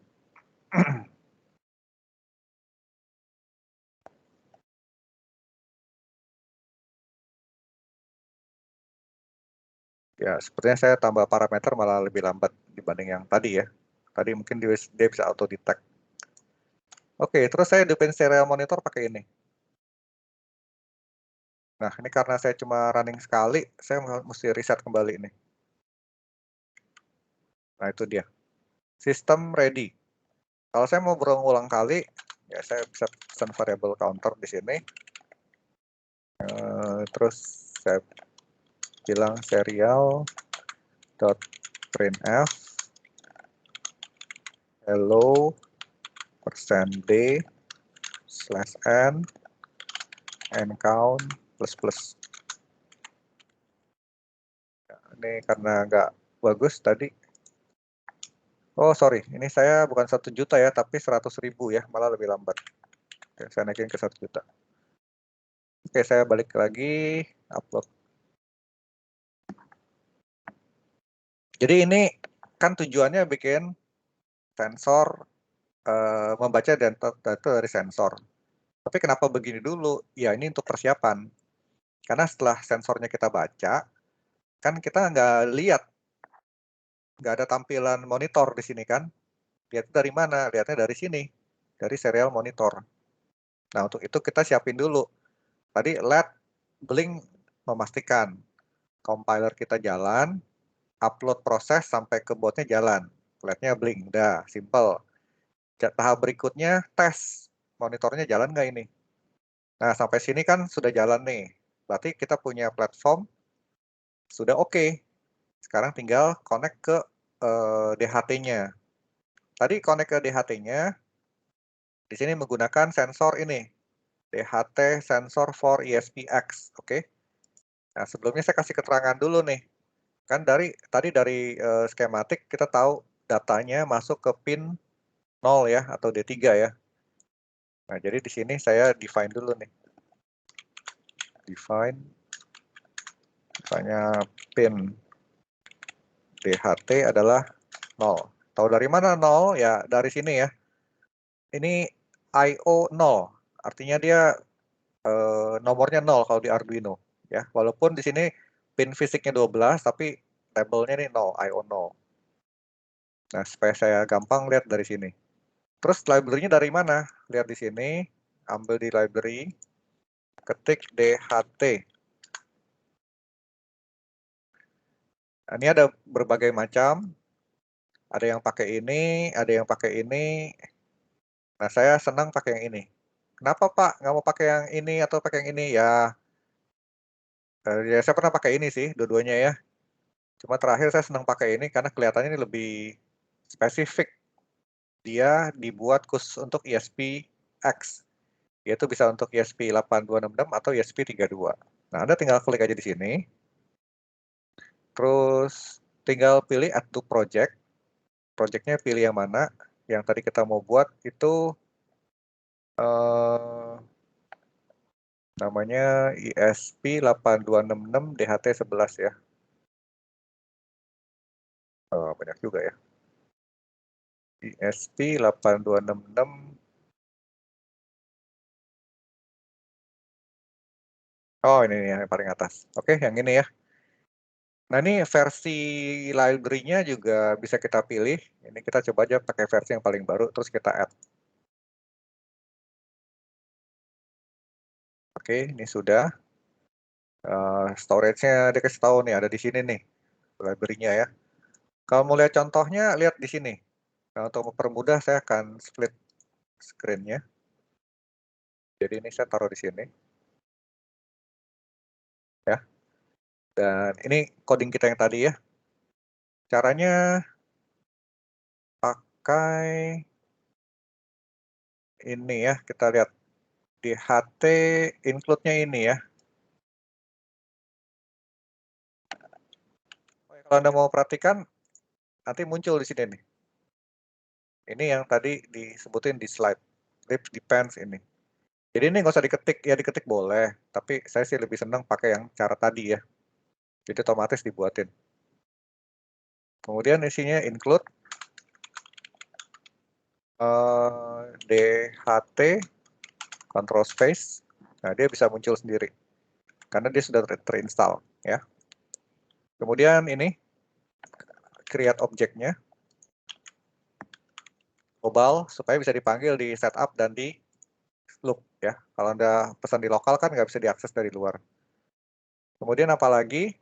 Ya, sepertinya saya tambah parameter malah lebih lambat dibanding yang tadi ya. Tadi mungkin dia bisa auto detect. Oke, terus saya hidupin serial monitor pakai ini. Nah, ini karena saya cuma running sekali, saya mesti reset kembali ini. Nah, itu dia. System ready. Kalau saya mau berulang kali, ya saya bisa pesan variable counter di sini. Terus saya bilang serial.printf hello %d/n count plus. Ini karena nggak bagus tadi. Oh sorry, ini saya bukan 1 juta ya, tapi 100.000 ya, malah lebih lambat. Oke, saya naikin ke 1 juta. Oke, saya balik lagi, upload. Jadi ini kan tujuannya bikin sensor membaca data dari sensor. Tapi kenapa begini dulu? Ya ini untuk persiapan. Karena setelah sensornya kita baca, kan kita nggak lihat, nggak ada tampilan monitor di sini kan. Lihat dari mana? Lihatnya dari sini, dari serial monitor. Nah untuk itu kita siapin dulu. Tadi let blink memastikan compiler kita jalan, upload proses sampai ke boardnya jalan. Letnya blink, udah simple. Tahap berikutnya tes monitornya jalan nggak ini. Nah sampai sini kan sudah jalan nih. Berarti kita punya platform sudah oke. Sekarang tinggal connect ke DHT-nya. Tadi connect ke DHT-nya, di sini menggunakan sensor ini, DHT sensor for ESPX, oke? Nah sebelumnya saya kasih keterangan dulu nih, kan tadi dari skematik kita tahu datanya masuk ke pin 0 ya atau D3 ya. Nah jadi di sini saya define dulu nih, define, misalnya pin DHT adalah 0. Tahu dari mana 0? Ya dari sini ya. Ini IO 0, artinya dia nomornya 0 kalau di Arduino ya. Walaupun di sini pin fisiknya 12 tapi labelnya ini 0, IO 0. Nah, supaya saya gampang lihat dari sini. Terus library-nya dari mana? Lihat di sini, ambil di library, ketik DHT. Nah, ini ada berbagai macam. Ada yang pakai ini, ada yang pakai ini. Nah, saya senang pakai yang ini. Kenapa Pak? Nggak mau pakai yang ini atau pakai yang ini? Ya, saya pernah pakai ini sih, dua-duanya ya. Cuma terakhir saya senang pakai ini karena kelihatannya ini lebih spesifik. Dia dibuat khusus untuk ESP-X. Yaitu bisa untuk ESP8266 atau ESP32. Nah, Anda tinggal klik aja di sini. Terus tinggal pilih add to project. Projectnya pilih yang mana. Yang tadi kita mau buat itu namanya ESP8266 DHT11 ya. Banyak juga ya. ESP8266. Oh ini yang paling atas. Oke, yang ini ya. Nah ini versi library-nya juga bisa kita pilih. Ini kita coba aja pakai versi yang paling baru, terus kita add. Oke, ini sudah. Storage-nya dia kasih tahu nih, ada di sini nih. library-nya ya. Kalau mau lihat contohnya, lihat di sini. Nah, untuk mempermudah saya akan split screen-nya. Jadi ini saya taruh di sini. Ya. Dan ini coding kita yang tadi ya. Caranya pakai ini ya, kita lihat di HT include-nya ini ya. Kalau Anda mau perhatikan, nanti muncul di sini nih. Ini yang tadi disebutin di slide, lib depends ini. Jadi ini nggak usah diketik, ya diketik boleh, tapi saya sih lebih senang pakai yang cara tadi ya. Jadi otomatis dibuatin. Kemudian isinya include DHT control space. Nah, dia bisa muncul sendiri karena dia sudah terinstall ya. Kemudian ini create objeknya global supaya bisa dipanggil di setup dan di loop ya. Kalau Anda pesan di lokal kan nggak bisa diakses dari luar. Kemudian apalagi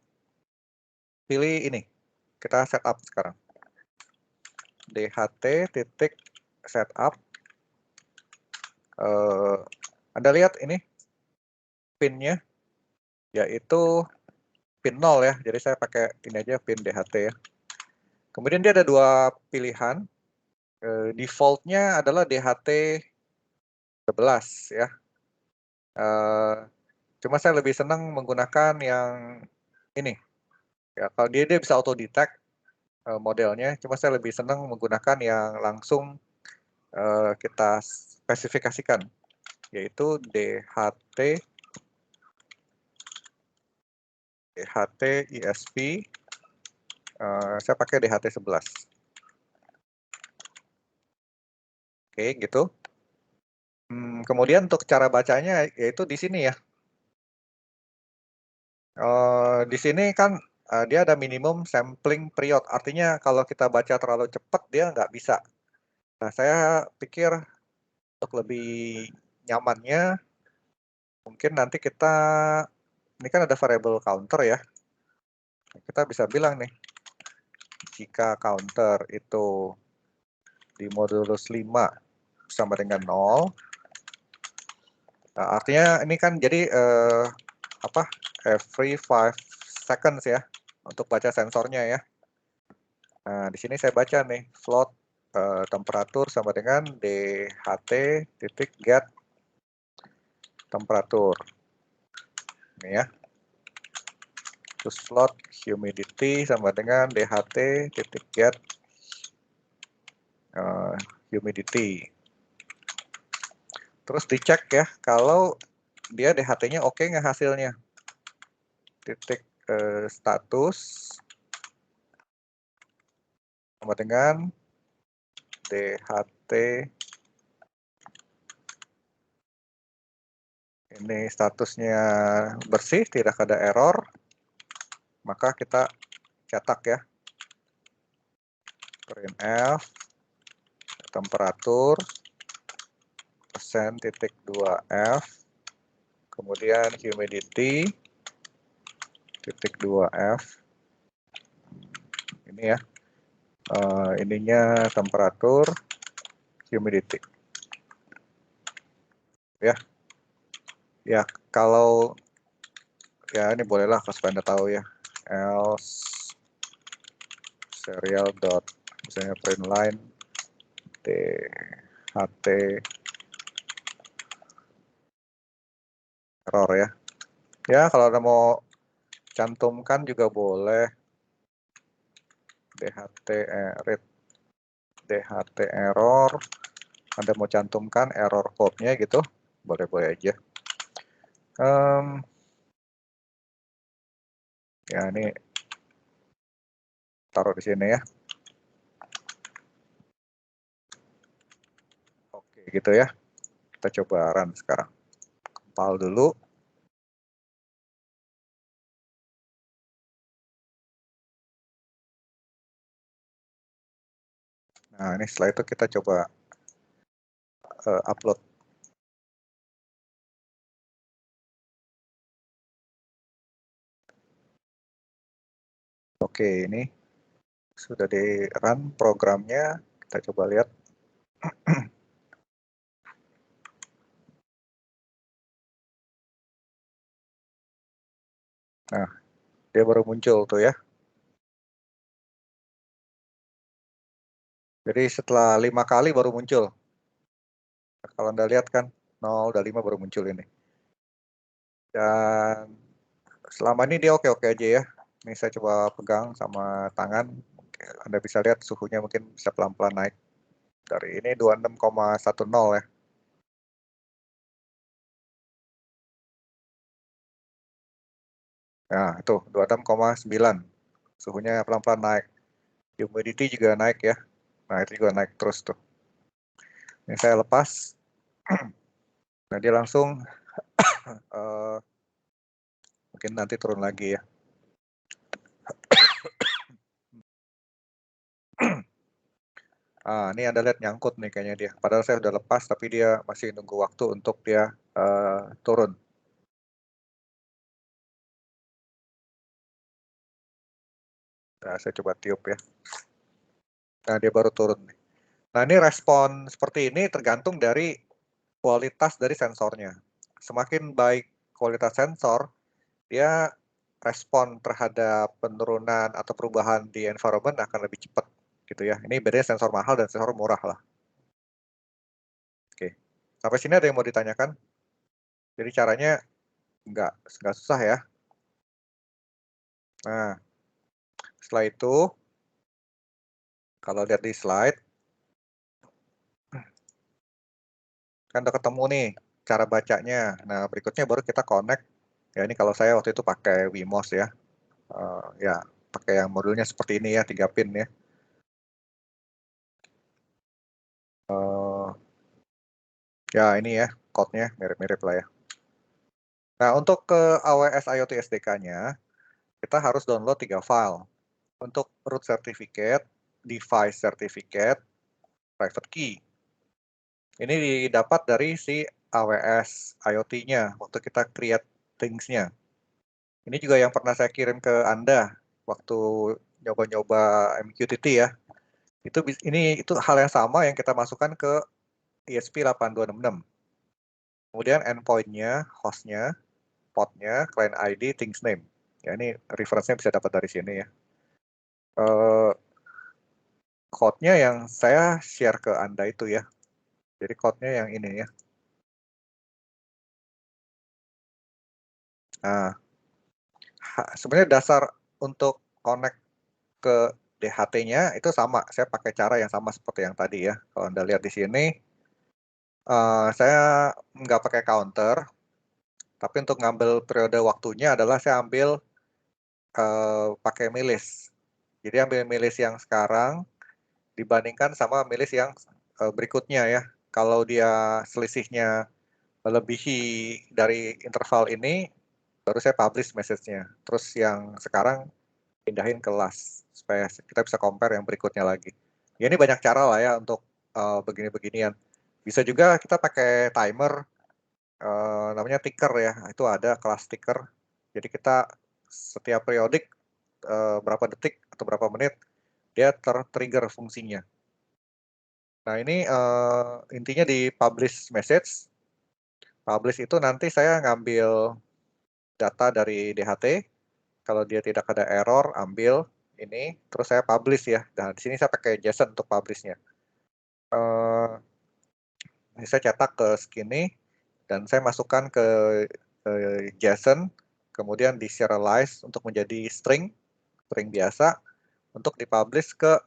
pilih ini. Kita setup sekarang. DHT titik setup. Anda lihat ini pinnya yaitu pin 0 ya. Jadi saya pakai ini aja pin DHT ya. Kemudian dia ada dua pilihan. Defaultnya adalah DHT 11 ya. Cuma saya lebih senang menggunakan yang ini. Ya, kalau dia bisa auto detect modelnya, cuma saya lebih senang menggunakan yang langsung kita spesifikasikan, yaitu DHT ISP. Saya pakai DHT 11. Oke, gitu. Kemudian untuk cara bacanya yaitu di sini ya. Di sini kan dia ada minimum sampling period. Artinya kalau kita baca terlalu cepat dia nggak bisa. Nah, saya pikir untuk lebih nyamannya mungkin nanti kita ini kan ada variable counter ya. Kita bisa bilang nih jika counter itu di modulus 5 sama dengan 0. Nah, artinya ini kan jadi every 5 seconds ya untuk baca sensornya ya. Nah, di sini saya baca nih float temperatur sama dengan DHT titik get temperatur. Ini ya. Terus float humidity sama dengan DHT titik get humidity. Terus dicek ya kalau dia DHT-nya oke nggak hasilnya. Titik status sama dengan DHT ini statusnya bersih, tidak ada error, maka kita cetak ya printf temperatur %.2f kemudian humidity .2f ini ya ininya temperatur humidity ya kalau ya ini bolehlah supaya Anda tahu ya else serial dot misalnya print line DHT error ya. Ya kalau Anda mau cantumkan juga boleh DHT read DHT error. Anda mau cantumkan error code-nya gitu, boleh-boleh aja. Ya ini taruh di sini ya. Oke gitu ya. Kita coba run sekarang. Compile dulu. Nah ini setelah itu kita coba upload. Oke. Oke, ini sudah di run programnya. Kita coba lihat. Nah, dia baru muncul tuh ya. Jadi setelah 5 kali baru muncul. Kalau Anda lihat kan, 0, udah 5 baru muncul ini. Dan selama ini dia oke-oke aja ya. Ini saya coba pegang sama tangan. Anda bisa lihat suhunya mungkin bisa pelan-pelan naik. Dari ini 26,10 ya. Nah, itu 26,9. Suhunya pelan-pelan naik. Humidity juga naik ya. Nah, itu juga naik terus tuh. Ini saya lepas. Nah, dia langsung mungkin nanti turun lagi ya. Ini Anda lihat nyangkut nih kayaknya dia. Padahal saya udah lepas, tapi dia masih nunggu waktu untuk dia turun. Nah, saya coba tiup ya. Nah, dia baru turun nih. Nah, ini respon seperti ini tergantung dari kualitas dari sensornya. Semakin baik kualitas sensor, dia respon terhadap penurunan atau perubahan di environment akan lebih cepat gitu ya. Ini bedanya sensor mahal dan sensor murah lah. Oke. Sampai sini ada yang mau ditanyakan? Jadi caranya nggak susah ya. Nah, setelah itu, kalau lihat di slide, kan udah ketemu nih cara bacanya. Nah, berikutnya baru kita connect. Ya, ini kalau saya waktu itu pakai Wemos ya. Ya, pakai yang modulnya seperti ini ya, 3 pin ya. Ya, ini ya, code-nya mirip-mirip lah ya. Nah, untuk ke AWS IoT SDK-nya, kita harus download 3 file. Untuk root certificate, device certificate, private key. Ini didapat dari si AWS IoT-nya waktu kita create things-nya. Ini juga yang pernah saya kirim ke Anda waktu nyoba-nyoba MQTT ya. Itu hal yang sama yang kita masukkan ke ESP8266. Kemudian endpoint-nya, host-nya, pod-nya, client ID, things name. Ya, ini reference-nya bisa dapat dari sini ya. Code-nya yang saya share ke Anda itu ya. Jadi code-nya yang ini ya. Nah, sebenarnya dasar untuk connect ke DHT-nya itu sama. Saya pakai cara yang sama seperti yang tadi ya. Kalau Anda lihat di sini, saya nggak pakai counter, tapi untuk ngambil periode waktunya adalah saya ambil pakai milis. Jadi ambil milis yang sekarang dibandingkan sama milis yang berikutnya ya. Kalau dia selisihnya melebihi dari interval ini, baru saya publish message-nya. Terus yang sekarang pindahin ke last, supaya kita bisa compare yang berikutnya lagi. Ya, ini banyak cara lah ya untuk begini-beginian. Bisa juga kita pakai timer, namanya ticker ya. Itu ada kelas ticker. Jadi kita setiap periodik berapa detik atau berapa menit dia ter-trigger fungsinya. Nah, ini intinya di publish message. Publish itu nanti saya ngambil data dari DHT. Kalau dia tidak ada error, ambil ini, terus saya publish ya. Dan di sini saya pakai JSON untuk publish-nya. Saya cetak ke skinny, dan saya masukkan ke JSON, kemudian di serialize untuk menjadi string biasa, untuk dipublish ke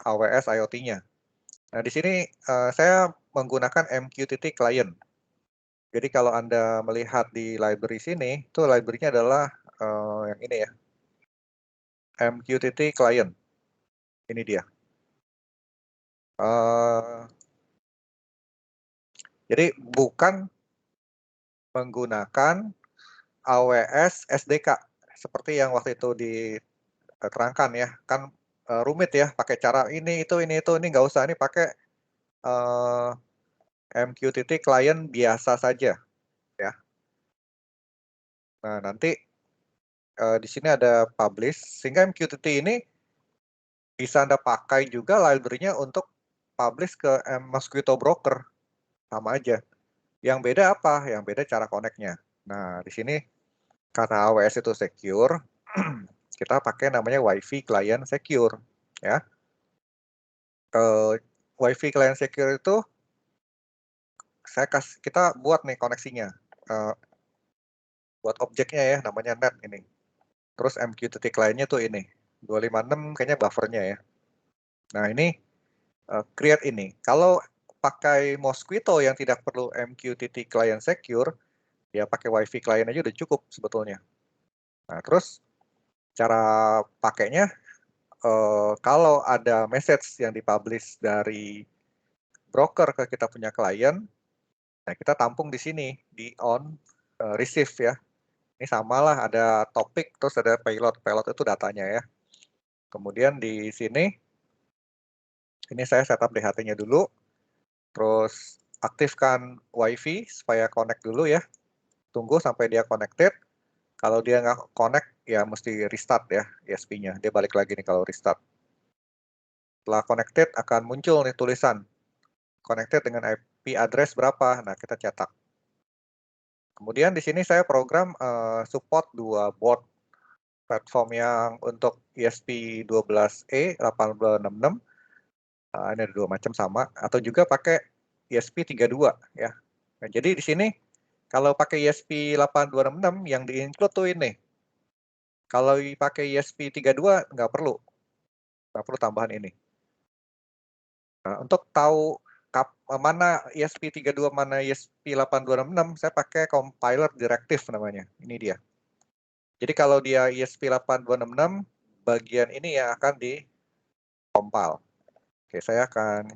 AWS IoT-nya. Nah, di sini saya menggunakan MQTT client. Jadi kalau Anda melihat di library sini, itu library-nya adalah yang ini ya, MQTT client. Ini dia. Jadi bukan menggunakan AWS SDK seperti yang waktu itu diterangkan ya. Kan rumit ya, pakai cara ini itu, ini nggak usah. Ini pakai MQTT client biasa saja ya. Nah, nanti di sini ada publish, sehingga MQTT ini bisa Anda pakai juga library-nya untuk publish ke Mosquito Broker. Sama aja. Yang beda apa? Yang beda cara connect-nya. Nah, di sini karena AWS itu secure, kita pakai namanya Wi-Fi Client Secure. Ya. Wi-Fi Client Secure itu kita buat nih koneksinya. Buat objeknya ya, namanya net ini. Terus MQTT client-nya tuh ini. 256 kayaknya buffernya ya. Nah, ini create ini. Kalau pakai Mosquito yang tidak perlu MQTT client secure, ya pakai Wi-Fi client aja udah cukup sebetulnya. Nah, terus cara pakainya, kalau ada message yang dipublish dari broker ke kita punya klien, nah kita tampung di sini, di on receive ya. Ini samalah, ada topik, terus ada payload. Payload itu datanya ya. Kemudian di sini, ini saya setup DHT-nya dulu. Terus aktifkan Wi-Fi supaya connect dulu ya. Tunggu sampai dia connected. Kalau dia nggak connect, ya mesti restart ya ISP-nya. Dia balik lagi nih kalau restart. Setelah connected akan muncul nih tulisan. Connected dengan IP address berapa. Nah, kita cetak. Kemudian di sini saya program support 2 board platform yang untuk ESP12E 8266. Ini ada 2 macam sama, atau juga pakai ESP32 ya. Nah, jadi di sini kalau pakai ESP8266 yang di-include tuh ini. Kalau pakai ESP32 nggak perlu tambahan ini. Nah, untuk tahu mana ESP32 mana ESP8266, saya pakai compiler directive namanya. Ini dia. Jadi kalau dia ESP8266, bagian ini yang akan di-compile. Oke, saya akan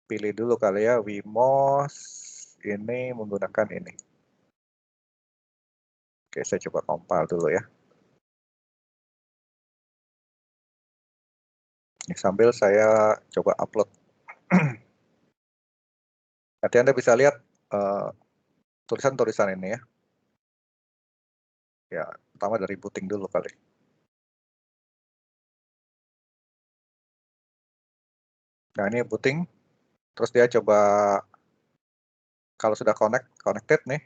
pilih dulu kali ya, Wimos ini menggunakan ini. Oke, saya coba compile dulu ya. Ini sambil saya coba upload. Nanti Anda bisa lihat tulisan-tulisan ini ya. Ya, pertama dari booting dulu kali. Nah, ini booting. Terus dia coba, kalau sudah connected nih.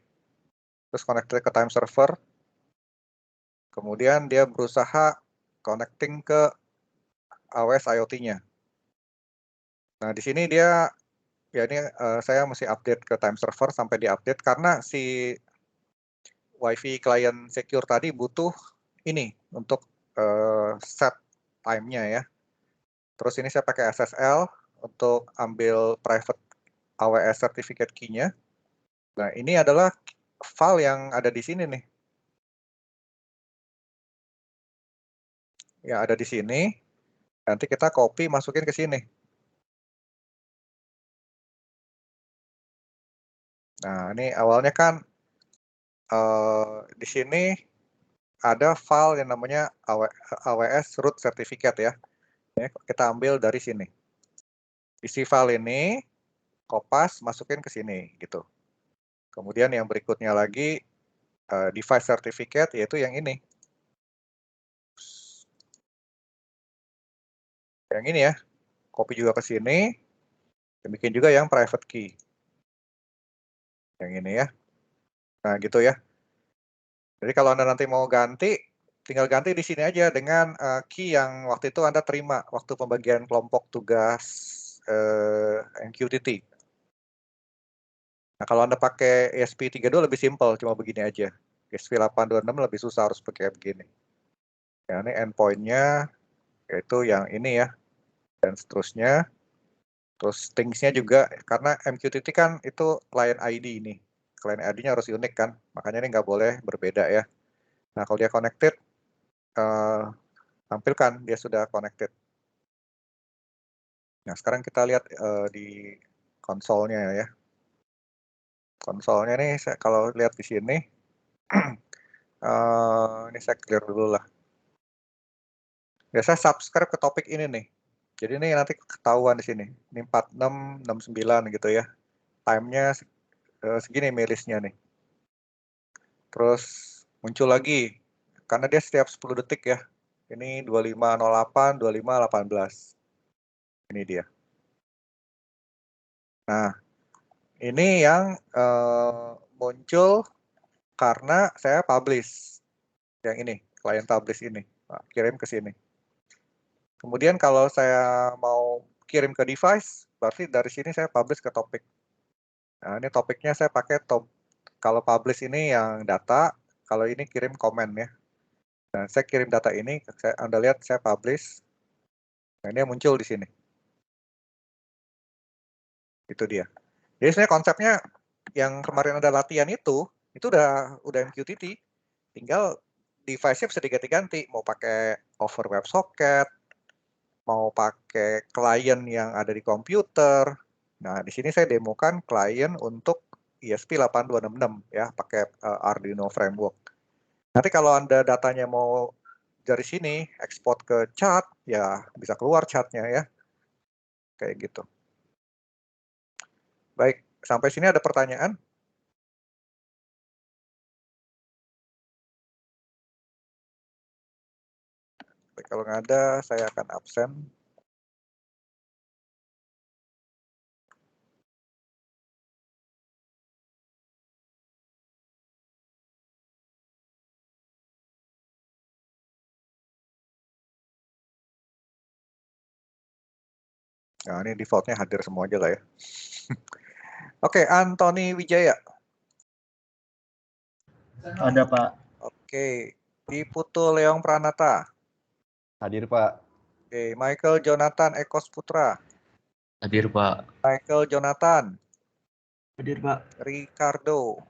Terus connected ke time server. Kemudian dia berusaha connecting ke AWS IoT-nya. Nah, di sini dia, ya ini saya mesti update ke time server sampai di-update karena si Wi-Fi client secure tadi butuh ini untuk set time-nya ya. Terus ini saya pakai SSL untuk ambil private AWS certificate key-nya. Nah, ini adalah file yang ada di sini nih. Yang ada di sini. Nanti kita copy, masukin ke sini. Nah, ini awalnya kan di sini ada file yang namanya AWS root certificate ya. Ini kita ambil dari sini. Isi file ini, kopas, masukin ke sini gitu. Kemudian yang berikutnya lagi device certificate, yaitu yang ini. Yang ini ya, copy juga ke sini, bikin juga yang private key. Yang ini ya. Nah, gitu ya. Jadi kalau Anda nanti mau ganti, tinggal ganti di sini aja dengan key yang waktu itu Anda terima waktu pembagian kelompok tugas MQTT. Nah, kalau Anda pakai ESP32 lebih simpel, cuma begini aja. ESP826 lebih susah, harus pakai begini. Ya, ini endpoint-nya, yaitu yang ini ya, dan seterusnya. Terus things-nya juga, karena MQTT kan itu client ID ini. Client ID-nya harus unik kan, makanya ini nggak boleh berbeda ya. Nah, kalau dia connected, tampilkan dia sudah connected. Nah, sekarang kita lihat di konsolnya ya. Konsolnya nih, kalau lihat di sini, ini saya clear dulu lah. Ya, saya subscribe ke topik ini nih. Jadi ini nanti ketahuan di sini. Ini 4669 gitu ya. Time-nya segini listnya nih. Terus muncul lagi karena dia setiap 10 detik ya. Ini 2508, 2518. Ini dia. Nah, ini yang muncul karena saya publish. Yang ini, client publish ini. Nah, kirim ke sini. Kemudian kalau saya mau kirim ke device, berarti dari sini saya publish ke topik. Nah, ini topiknya saya pakai kalau publish ini yang data, kalau ini kirim komen ya. Nah, saya kirim data ini, Anda lihat saya publish. Nah, ini muncul di sini. Itu dia. Jadi sebenarnya konsepnya yang kemarin ada latihan itu udah MQTT. Tinggal device-nya bisa diganti-ganti, mau pakai over WebSocket, mau pakai klien yang ada di komputer. Nah, di sini saya demokan klien untuk ESP8266 ya, pakai Arduino Framework. Nanti kalau Anda datanya mau dari sini ekspor ke chart, ya bisa keluar chartnya ya. Kayak gitu. Baik, sampai sini ada pertanyaan? Baik, kalau nggak ada, saya akan absen. Nah, ini defaultnya hadir semua aja lah ya. Oke, Anthony Wijaya. Ada, Pak. Oke, Diputu Leong Pranata. Hadir, Pak. Oke, Michael Jonathan Ekos Putra. Hadir, Pak. Michael Jonathan. Hadir, Pak. Ricardo.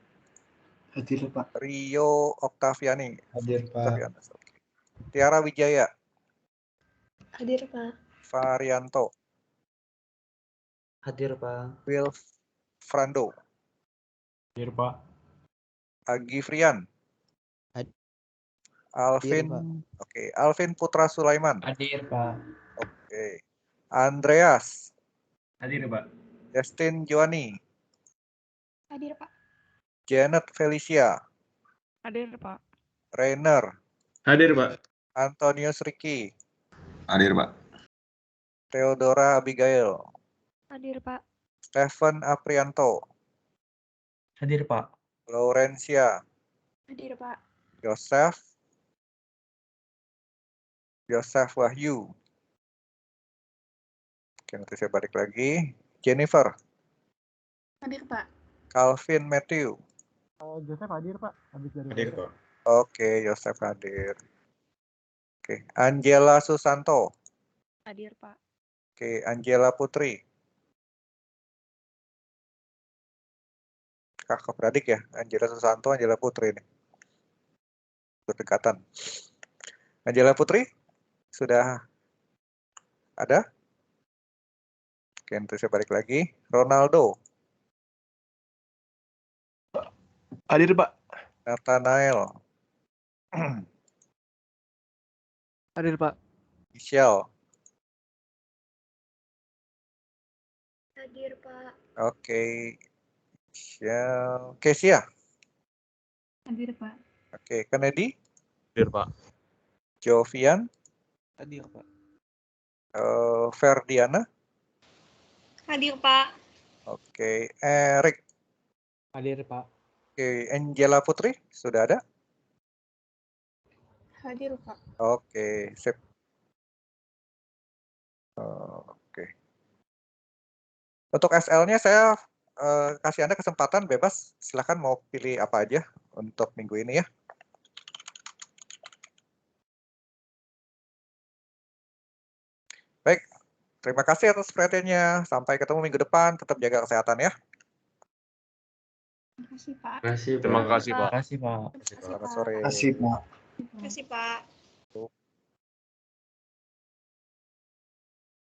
Hadir, Pak. Rio Octaviani. Hadir, Pak. Tiara Wijaya. Hadir, Pak. Varianto. Hadir, Pak. Will Frando. Hadir, Pak. Agi Frian. Hadir, Alvin. Pak. Oke, Alvin Putra Sulaiman. Hadir, Pak. Oke. Andreas. Hadir, Pak. Justin Joani. Hadir, Pak. Janet Felicia. Hadir, Pak. Rainer. Hadir, Pak. Antonius Ricky. Hadir, Pak. Theodora Abigail. Hadir, Pak. Stephen Aprianto. Hadir, Pak. Laurencia. Hadir, Pak. Joseph Wahyu. Oke, nanti saya balik lagi. Jennifer. Hadir, Pak. Calvin Matthew. Joseph hadir, Pak. Habis dari Hadir, Pak. Oke, Joseph hadir. Oke, Angela Susanto. Hadir, Pak. Oke, Angela Putri. Kakak beradik ya, Angela Susanto, Angela Putri ini. Berdekatan. Angela Putri, sudah ada? Oke, nanti saya balik lagi. Ronaldo. Hadir, Pak. Nathanael. hadir, Pak. Michelle. Hadir, Pak. Oke. Michelle. Kesia. Hadir, Pak. Oke, Kennedy. Hadir, Pak. Jovian. Hadir, Pak. Ferdiana. Hadir, Pak. Oke, Eric. Hadir, Pak. Oke, Angela Putri, sudah ada? Hadir, Pak. Oke, sip. Oke. Untuk SL-nya saya kasih Anda kesempatan bebas, silahkan mau pilih apa aja untuk minggu ini ya. Baik, terima kasih atas perhatiannya. Sampai ketemu minggu depan, tetap jaga kesehatan ya. Terima kasih, Pak. Terima kasih, Pak. Terima kasih, Pak. Terima kasih, Pak. Terima kasih, Selamat Pak. sore. Terima kasih, Pak. Terima kasih, Pak.